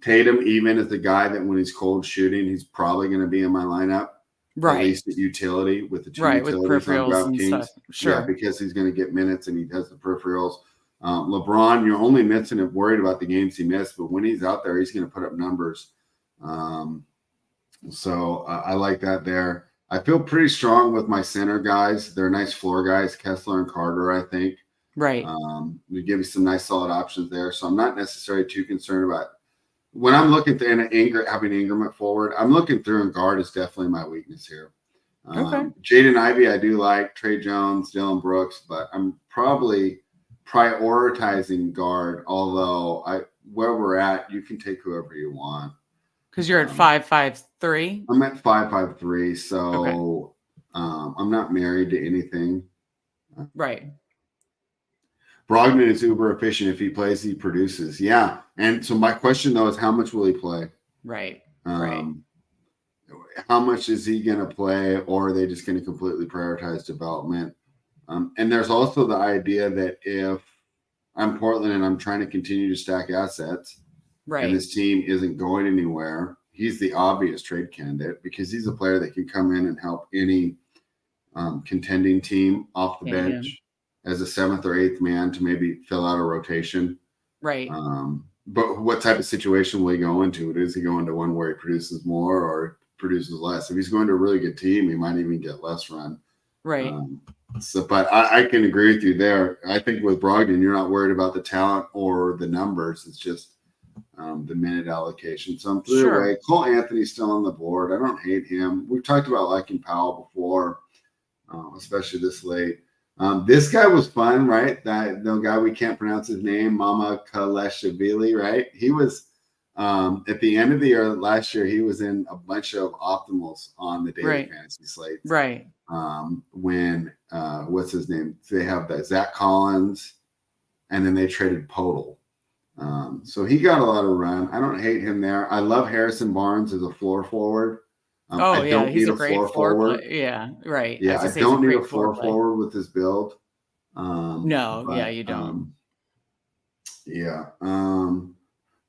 Tatum, even is the guy that when he's cold shooting, he's probably going to be in my lineup. Right. At least at utility with the two with utilities on peripherals and DraftKings. stuff. Sure. Yeah, because he's going to get minutes and he has the peripherals. LeBron, you're only missing and worried about the games he missed, but when he's out there, he's going to put up numbers. So I like that there. I feel pretty strong with my center guys. They're nice floor guys, Kessler and Carter, I think. Right. We give you some nice solid options there. So I'm not necessarily too concerned about when I'm looking through having Ingram at forward. I'm looking through, and guard is definitely my weakness here. Jaden Ivey, I do like. Trey Jones, Dylan Brooks, but I'm probably prioritizing guard. Although where we're at, you can take whoever you want. Because you're at 5'5'3". I'm at 5'3", so I'm not married to anything. Right. Brogdon is uber efficient. If he plays, he produces. Yeah. And so my question, though, is how much will he play? Right. How much is he going to play, or are they just going to completely prioritize development? And there's also the idea that if I'm Portland and I'm trying to continue to stack assets, and this team isn't going anywhere, he's the obvious trade candidate because he's a player that can come in and help any contending team off the bench as a 7th or 8th man to maybe fill out a rotation. Right. But what type of situation will he go into? Does he go into one where he produces more or produces less? If he's going to a really good team, he might even get less run. Right. But I can agree with you there. I think with Brogdon, you're not worried about the talent or the numbers. It's just the minute allocation. So I'm through away. Cole Anthony's still on the board. I don't hate him. We've talked about liking Powell before, especially this late. This guy was fun, right? That the guy we can't pronounce his name, Mama Kaleshvili, right? He was at the end of the year last year. He was in a bunch of optimals on the daily fantasy slates. Right. When what's his name? They have that Zach Collins, and then they traded Podol. So he got a lot of run. I don't hate him there. I love Harrison Barnes as a floor forward. He's a great floor forward. Yeah, right. Yeah, I don't need a floor forward with this build. You don't.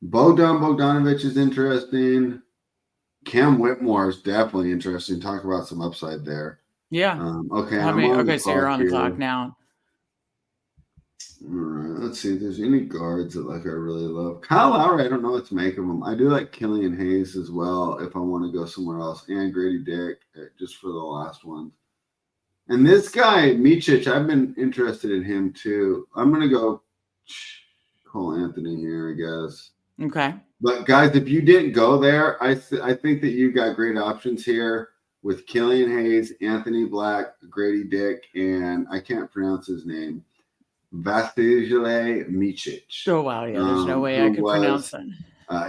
Bogdanovich is interesting. Cam Whitmore is definitely interesting. Talk about some upside there. Yeah. So you're on the clock now. All right, let's see if there's any guards that I really love. Kyle Lowry, I don't know what to make of him. I do like Killian Hayes as well if I want to go somewhere else, and Grady Dick just for the last one. And this guy, Micic, I've been interested in him too. I'm going to go Cole Anthony here, I guess. Okay. But guys, if you didn't go there, I think that you got great options here with Killian Hayes, Anthony Black, Grady Dick, and I can't pronounce his name. Vasilije Micic. Oh, wow. Yeah, there's no way I could pronounce it.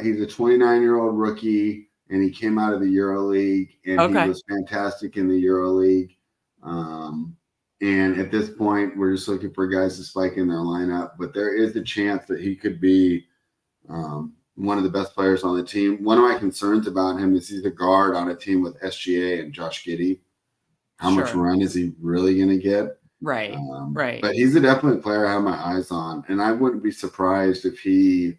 He's a 29-year-old rookie, and he came out of the EuroLeague, and he was fantastic in the EuroLeague. And at this point, we're just looking for guys to spike in their lineup. But there is a chance that he could be one of the best players on the team. One of my concerns about him is he's a guard on a team with SGA and Josh Giddey. How much run is he really going to get? Right. But he's a definite player I have my eyes on, and I wouldn't be surprised if he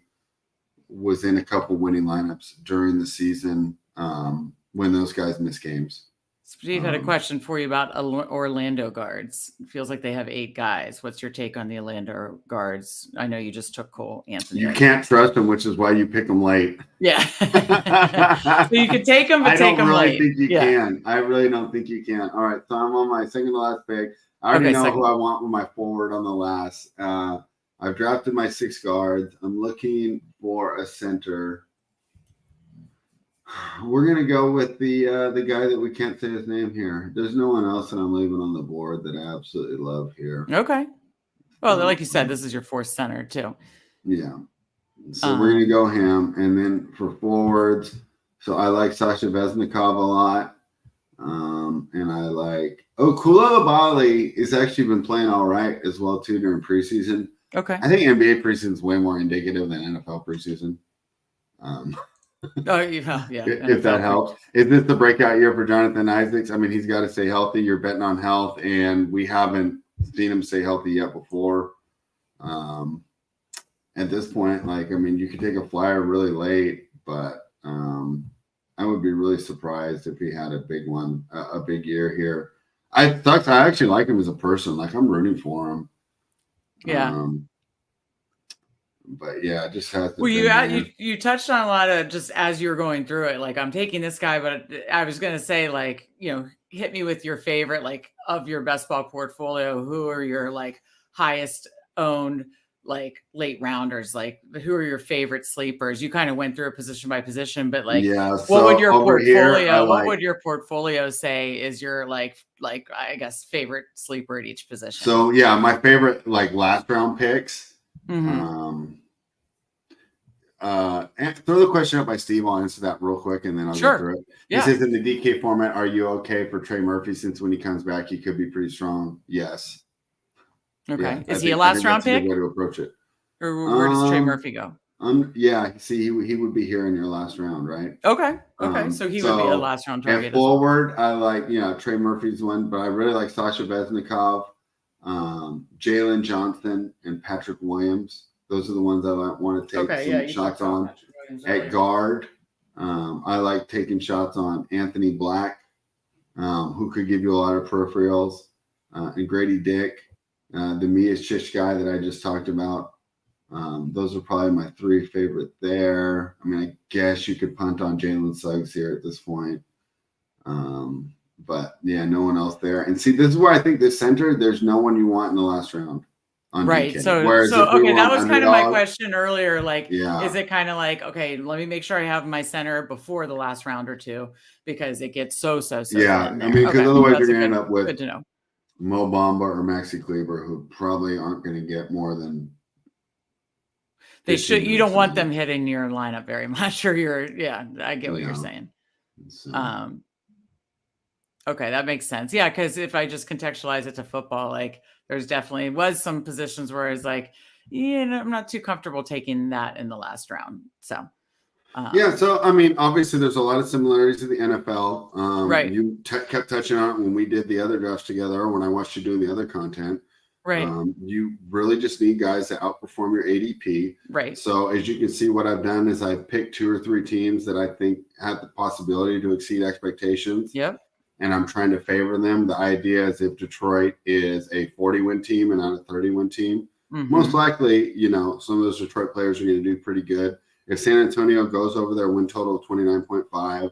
was in a couple winning lineups during the season when those guys miss games. Steve had a question for you about Orlando guards. It feels like they have 8 guys. What's your take on the Orlando guards? I know you just took Cole Anthony. You can't trust them, which is why you pick them late. Yeah. So you can take them, but take them late. I don't really think you can. I really don't think you can. All right, so I'm on my second to last pick. I already know who I want with my forward on the last. I've drafted my 6 guards. I'm looking for a center. We're going to go with the guy that we can't say his name here. There's no one else that I'm leaving on the board that I absolutely love here. Okay. Well, like you said, this is your 4th center too. Yeah. So we're gonna go him, and then for forwards, so I like Sasha Vesnikov a lot, and I like Kula Bali has actually been playing all right as well too during preseason. Okay. I think NBA preseason is way more indicative than NFL preseason. Oh, yeah. If that helps. Is this the breakout year for Jonathan Isaacs? I mean, he's got to stay healthy. You're betting on health, and we haven't seen him stay healthy yet before. At this point, like, I mean, you could take a flyer really late, but I would be really surprised if he had a big one, a big year here. I actually like him as a person. Like, I'm rooting for him. Yeah. But yeah, it just has to. Well, you touched on a lot of just as you were going through it. Like, I'm taking this guy, but I was gonna say, like, hit me with your favorite, like, of your best ball portfolio. Who are your like highest owned, like, late rounders? Like, who are your favorite sleepers? You kind of went through it position by position, but like, yeah. What would your portfolio? Here, what would your portfolio say is your like I guess favorite sleeper at each position? So yeah, my favorite like last round picks. And throw the question up by Steve. I'll answer that real quick, and then I'll go through it. Yeah. He says, in the DK format, are you okay for Trey Murphy since when he comes back, he could be pretty strong? Yes. Okay. Yeah, is he a last round pick? A good way to approach it. Or where does Trey Murphy go? Yeah. See, he would be here in your last round, right? Okay. So he would be a last round target. At forward, I like, Trey Murphy's one, but I really like Sasha Vesnikov, Jalen Johnson, and Patrick Williams. Those are the ones I want to take some shots on. At guard, I like taking shots on Anthony Black, who could give you a lot of peripherals, and Grady Dick, the Mia Chish guy that I just talked about. Those are probably my three favorite there. I mean, I guess you could punt on Jalen Suggs here at this point. But yeah, no one else there. And see, this is where I think the center, there's no one you want in the last round. Right. DK. So okay, that was kind of my question earlier. Like, is it kind of like, okay, let me make sure I have my center before the last round or two, because it gets so. Yeah, I mean, because otherwise you're gonna end up with Mo Bamba or Maxi Kleber, who probably aren't going to get more than. They should. You don't want them hitting your lineup very much, or I get what you're saying. So. Okay, that makes sense. Yeah, because if I just contextualize it to football, like, there's definitely was some positions where it's like, I'm not too comfortable taking that in the last round. So, so I mean, obviously, there's a lot of similarities to the NFL. Right. You kept touching on it when we did the other drafts together, or when I watched you doing the other content. Right. You really just need guys to outperform your ADP. Right. So as you can see, what I've done is I've picked 2 or 3 teams that I think have the possibility to exceed expectations. Yep. And I'm trying to favor them. The idea is if Detroit is a 40-win team and not a 30-win team, most likely, some of those Detroit players are going to do pretty good. If San Antonio goes over their win total of 29.5,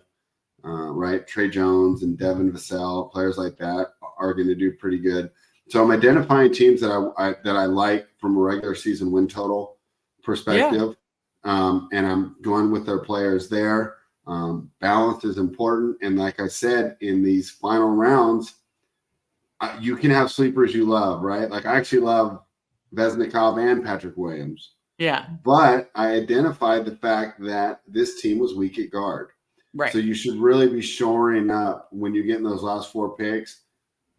right, Trey Jones and Devin Vassell, players like that are going to do pretty good. So I'm identifying teams that I like from a regular season win total perspective, and I'm going with their players there. Balance is important, and like I said, in these final rounds, you can have sleepers you love, right? Like, I actually love Vesnikov and Patrick Williams. Yeah. But I identified the fact that this team was weak at guard. Right. So you should really be shoring up when you get in those last 4 picks.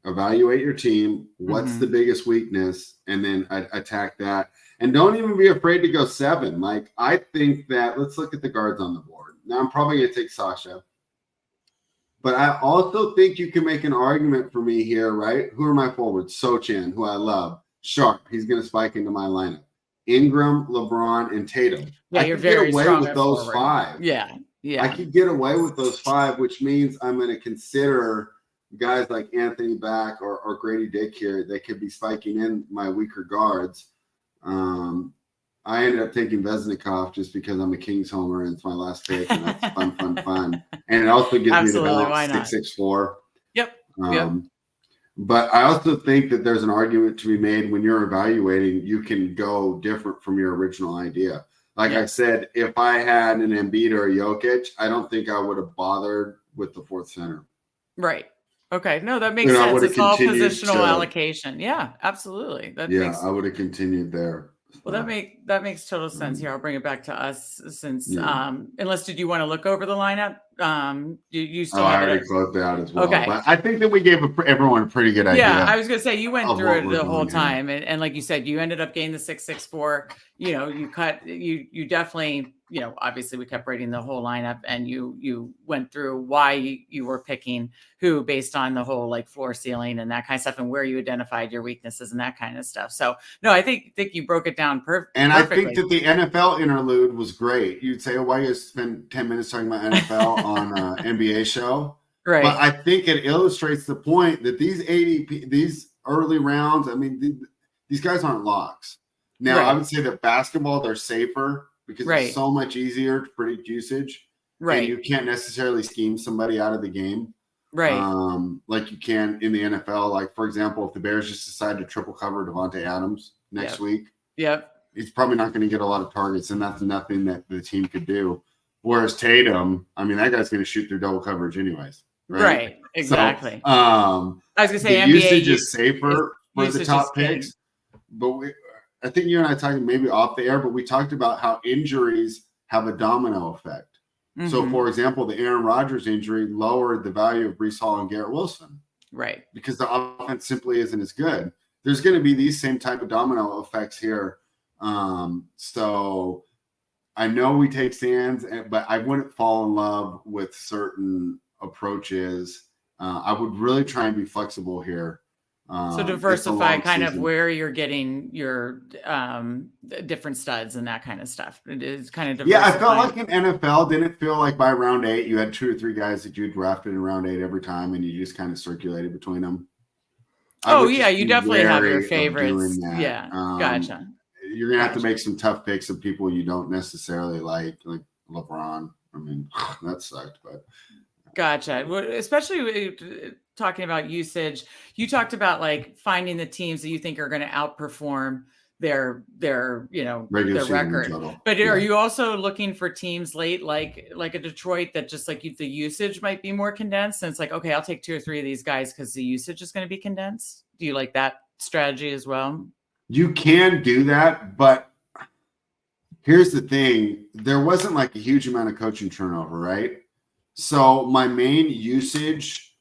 Evaluate your team. What's the biggest weakness? And then attack that. And don't even be afraid to go 7. Like, I think that, let's look at the guards on the board. Now, I'm probably going to take Sasha. But I also think you can make an argument for me here, right? Who are my forwards? Sochan, who I love. Sharp, he's going to spike into my lineup. Ingram, LeBron, and Tatum. Yeah, I you're could very get away strong with those forward. 5. Yeah. I could get away with those 5, which means I'm going to consider guys like Anthony Black or Grady Dick here. They could be spiking in my weaker guards. I ended up taking Vesnikov just because I'm a Kings homer and it's my last pick, and that's fun. And it also gives me the balance 6'4". Yep. But I also think that there's an argument to be made when you're evaluating, you can go different from your original idea. Like I said, if I had an Embiid or a Jokic, I don't think I would have bothered with the 4th center. Right. Okay. No, that makes sense. It's all positional allocation. Yeah, absolutely. I would have continued there. Well, that makes total sense. Here, I'll bring it back to us since Yeah. unless did you want to look over the lineup? You still Oh, I have already it. closed it out as well. Okay. But I think that we gave everyone a pretty good Yeah, idea I was gonna say you went of through what it we're the whole doing here. time, and like you said, you ended up getting the 664. You definitely, obviously we kept rating the whole lineup, and you went through why you were picking who based on the whole like floor ceiling and that kind of stuff, and where you identified your weaknesses and that kind of stuff. So no, I think you broke it down And I think perfectly. that the NFL interlude was great. You'd say, oh, why you spend 10 minutes talking about NFL on an NBA show? Right. But I think it illustrates the point that these ADP, these early rounds, I mean, these guys aren't locks. Now, I Right. would say that basketball, they're safer because Right. it's so much easier to predict usage. Right. And you can't necessarily scheme somebody out of the game. Right. Like you can in the NFL. Like, for example, if the Bears just decide to triple cover Devontae Adams next week, Yep. he's probably not going to get a lot of targets, and that's nothing that the team could do. Whereas Tatum, I mean, that guy's going to shoot through double coverage anyways. Right. Exactly. So, I was going to say the NBA usage is safer for the top king. picks, but I think you and I talked maybe off the air, but we talked about how injuries have a domino effect. Mm-hmm. So, for example, the Aaron Rodgers injury lowered the value of Breece Hall and Garrett Wilson. Right. Because the offense simply isn't as good. There's going to be these same type of domino effects here. So I know we take stands, but I wouldn't fall in love with certain approaches. I would really try and be flexible here. So diversify kind of where you're getting your different studs and that kind of stuff. It is kind of diversifying. Yeah, I felt like in NFL, didn't feel like by round 8 you had 2 or 3 guys that you drafted in round 8 every time, and you just kind of circulated between them. You definitely have your favorites. Yeah, gotcha. You're gonna have to make some tough picks of people you don't necessarily like LeBron. I mean, that sucked, but gotcha. Especially talking about usage, you talked about like finding the teams that you think are going to outperform their their record. But are you also looking for teams late, like a Detroit, that just like the usage might be more condensed, and it's like, okay, I'll take 2 or 3 of these guys because the usage is going to be condensed? Do you like that strategy as well? You can do that, but here's the thing. There wasn't like a huge amount of coaching turnover, right? So my main usage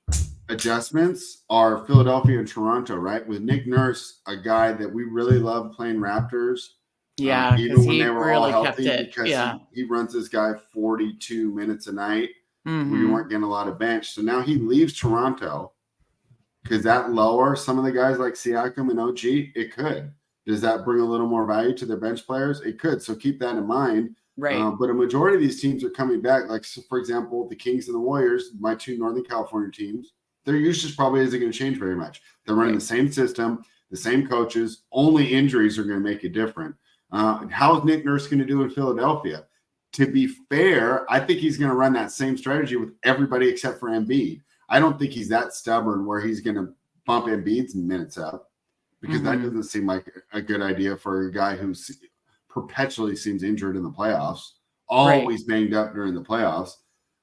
adjustments are Philadelphia and Toronto, right? With Nick Nurse, a guy that we really love playing Raptors. Yeah, even when they were really all healthy, because he runs this guy 42 minutes a night. Mm-hmm. We weren't getting a lot of bench. So now he leaves Toronto. Could that lower some of the guys like Siakam and OG? It could. Does that bring a little more value to their bench players? It could. So keep that in mind. Right. But a majority of these teams are coming back. Like, so for example, the Kings and the Warriors, my 2 Northern California teams, their usage probably isn't going to change very much. They're running the same system, the same coaches. Only injuries are going to make it different. How is Nick Nurse going to do in Philadelphia? To be fair, I think he's going to run that same strategy with everybody except for Embiid. I don't think he's that stubborn where he's going to bump Embiid's minutes up, because that doesn't seem like a good idea for a guy who perpetually seems injured in the playoffs, always banged up during the playoffs.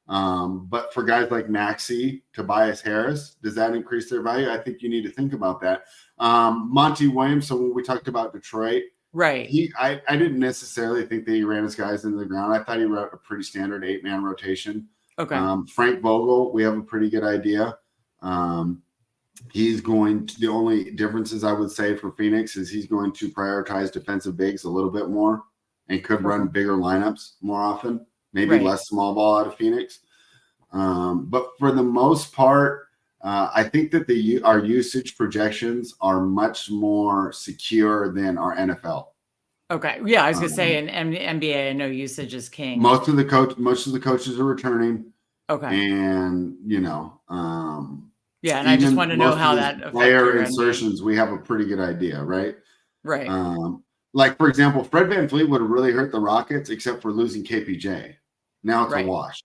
But for guys like Maxey, Tobias Harris, does that increase their value? I think you need to think about that. Monty Williams, so when we talked about Detroit, I didn't necessarily think that he ran his guys into the ground. I thought he wrote a pretty standard 8-man rotation. Okay. Frank Vogel, we have a pretty good idea. He's going to, the only differences I would say for Phoenix is he's going to prioritize defensive bigs a little bit more and could run bigger lineups more often, maybe less small ball out of Phoenix. But for the most part, I think that our usage projections are much more secure than our NFL. Okay. Yeah, I was gonna say in NBA, I know usage is king. Most of the coaches are returning. Okay. And and I just want to know how that affects player insertions. We have a pretty good idea, right? Right. Like for example, Fred VanVleet would have really hurt the Rockets, except for losing KPJ. Now it's a wash.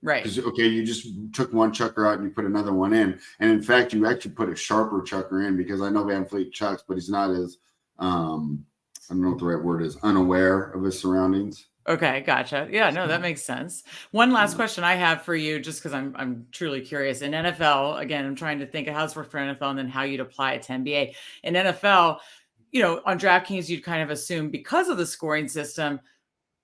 Right. Because you just took one chucker out and you put another one in, and in fact, you actually put a sharper chucker in, because I know VanVleet chucks, but he's not as I don't know what the right word is, unaware of his surroundings. Okay, gotcha. Yeah, no, that makes sense. One last question I have for you, just because I'm truly curious. In NFL, again, I'm trying to think of how this works for NFL and then how you'd apply it to NBA. In NFL, on DraftKings, you'd kind of assume because of the scoring system,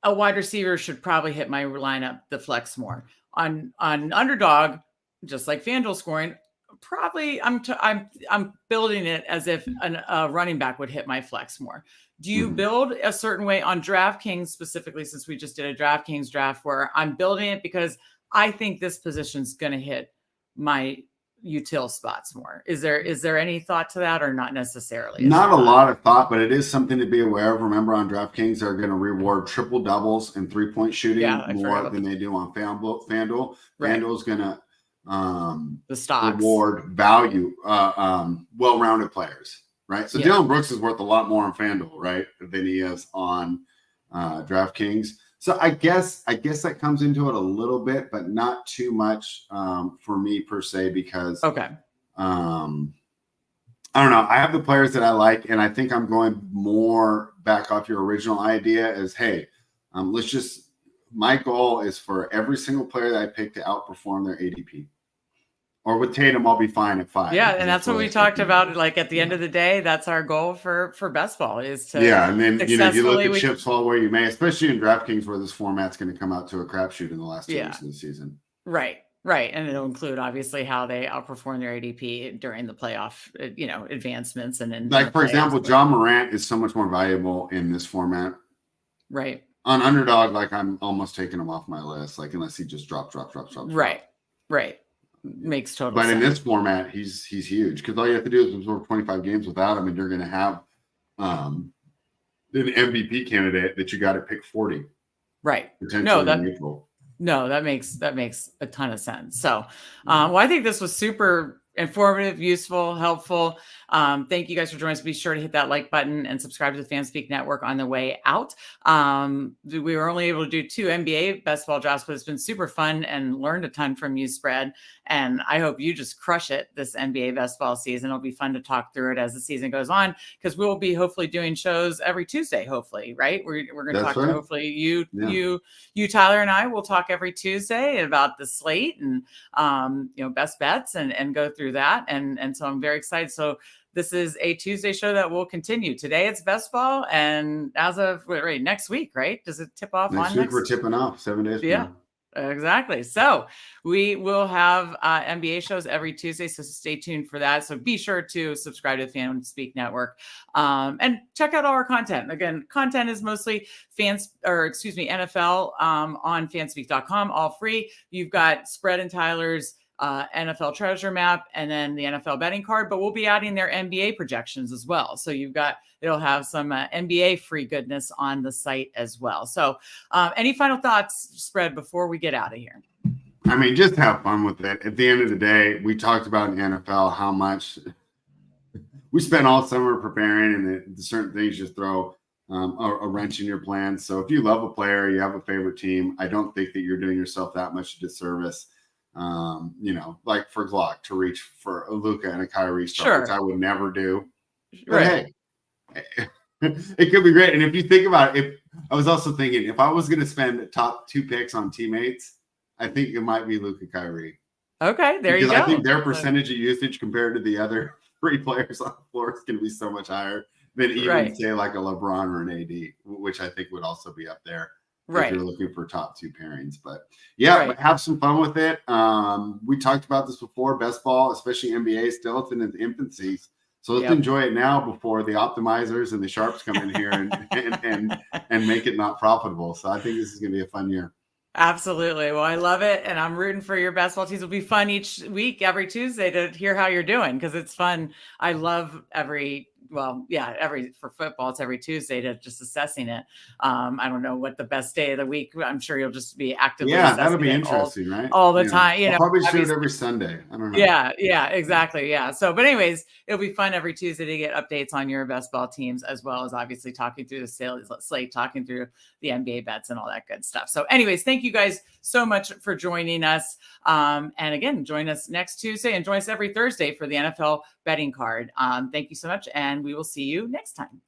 a wide receiver should probably hit my lineup, the flex more. On Underdog, just like FanDuel scoring, probably I'm building it as if a running back would hit my flex more. Do you build a certain way on DraftKings specifically, since we just did a DraftKings draft where I'm building it because I think this position's going to hit my util spots more? Is there any thought to that, or not necessarily? Not a lot of thought, but it is something to be aware of. Remember, on DraftKings, they're going to reward triple doubles and 3-point shooting more than they do on FanDuel. Right. FanDuel's going to the stocks reward value, well-rounded players, right? So Dylan Brooks is worth a lot more on FanDuel, right, than he is on DraftKings. So I guess that comes into it a little bit, but not too much for me per se, because I don't know. I have the players that I like, and I think I'm going more back off your original idea as, hey, my goal is for every single player that I pick to outperform their ADP. Or with Tatum, I'll be fine at 5. Yeah, and that's what we talked about. Like at the end of the day, that's our goal for best ball, is to and then you look at chips fall where you may, especially in DraftKings, where this format's going to come out to a crapshoot in the last 2 weeks of the season. Right, and it'll include obviously how they outperform their ADP during the playoff, advancements, and then like for example, John Morant is so much more valuable in this format. Right. On Underdog, like I'm almost taking him off my list, like unless he just drops. Right. Makes total sense. But in this format, he's huge, because all you have to do is absorb 25 games without him, and you're going to have an MVP candidate that you got to pick 40. Right. Potentially in April. No, that makes a ton of sense. So, well, I think this was super informative, useful, helpful. Thank you guys for joining us. Be sure to hit that like button and subscribe to the FanSpeak Network on the way out. We were only able to do 2 NBA best ball drafts, but it's been super fun and learned a ton from you, Spread. And I hope you just crush it this NBA best ball season. It'll be fun to talk through it as the season goes on, because we'll be hopefully doing shows every Tuesday, hopefully, right? We're going to talk to hopefully you, Tyler, and I will talk every Tuesday about the slate and, best bets and go through that. And so I'm very excited. So this is a Tuesday show that will continue. Today it's best ball, and as of next week, right? Does it tip off next week? We're tipping off 7 days. Yeah, exactly. So we will have NBA shows every Tuesday, so stay tuned for that. So be sure to subscribe to the FanSpeak Network and check out all our content. Again, content is mostly NFL on fanspeak.com, all free. You've got Spread and Tyler's NFL treasure map, and then the NFL betting card, but we'll be adding their NBA projections as well. So it'll have some NBA free goodness on the site as well. So any final thoughts, Spread, before we get out of here? I mean, just have fun with it. At the end of the day, we talked about in the NFL how much we spent all summer preparing, and the certain things just throw a wrench in your plans. So if you love a player, you have a favorite team, I don't think that you're doing yourself that much disservice. Like for Glock to reach for a Luka and a Kyrie start, which I would never do. But hey, it could be great. And if you think about it, I was also thinking, if I was going to spend the top 2 picks on teammates, I think it might be Luka, Kyrie. Okay, there you go. I think their percentage of usage compared to the other 3 players on the floor is going to be so much higher than even say like a LeBron or an AD, which I think would also be up there. If you're looking for top 2 pairings. But but have some fun with it. We talked about this before. Best ball, especially NBA, still it's in its infancy. So let's enjoy it now before the optimizers and the sharps come in here and make it not profitable. So I think this is going to be a fun year. Absolutely. Well, I love it. And I'm rooting for your best ball teams. It'll be fun each week, every Tuesday, to hear how you're doing, because it's fun. I love for football, it's every Tuesday to just assessing it. I don't know what the best day of the week. I'm sure you'll just be actively that'll be interesting, right? All the time. I'll probably shoot it every Sunday. I don't know. Yeah, exactly. Yeah. So, but anyways, it'll be fun every Tuesday to get updates on your best ball teams, as well as obviously talking through the slate, talking through the NBA bets and all that good stuff. So anyways, thank you guys so much for joining us. And again, join us next Tuesday and join us every Thursday for the NFL betting card. Thank you so much. And we will see you next time.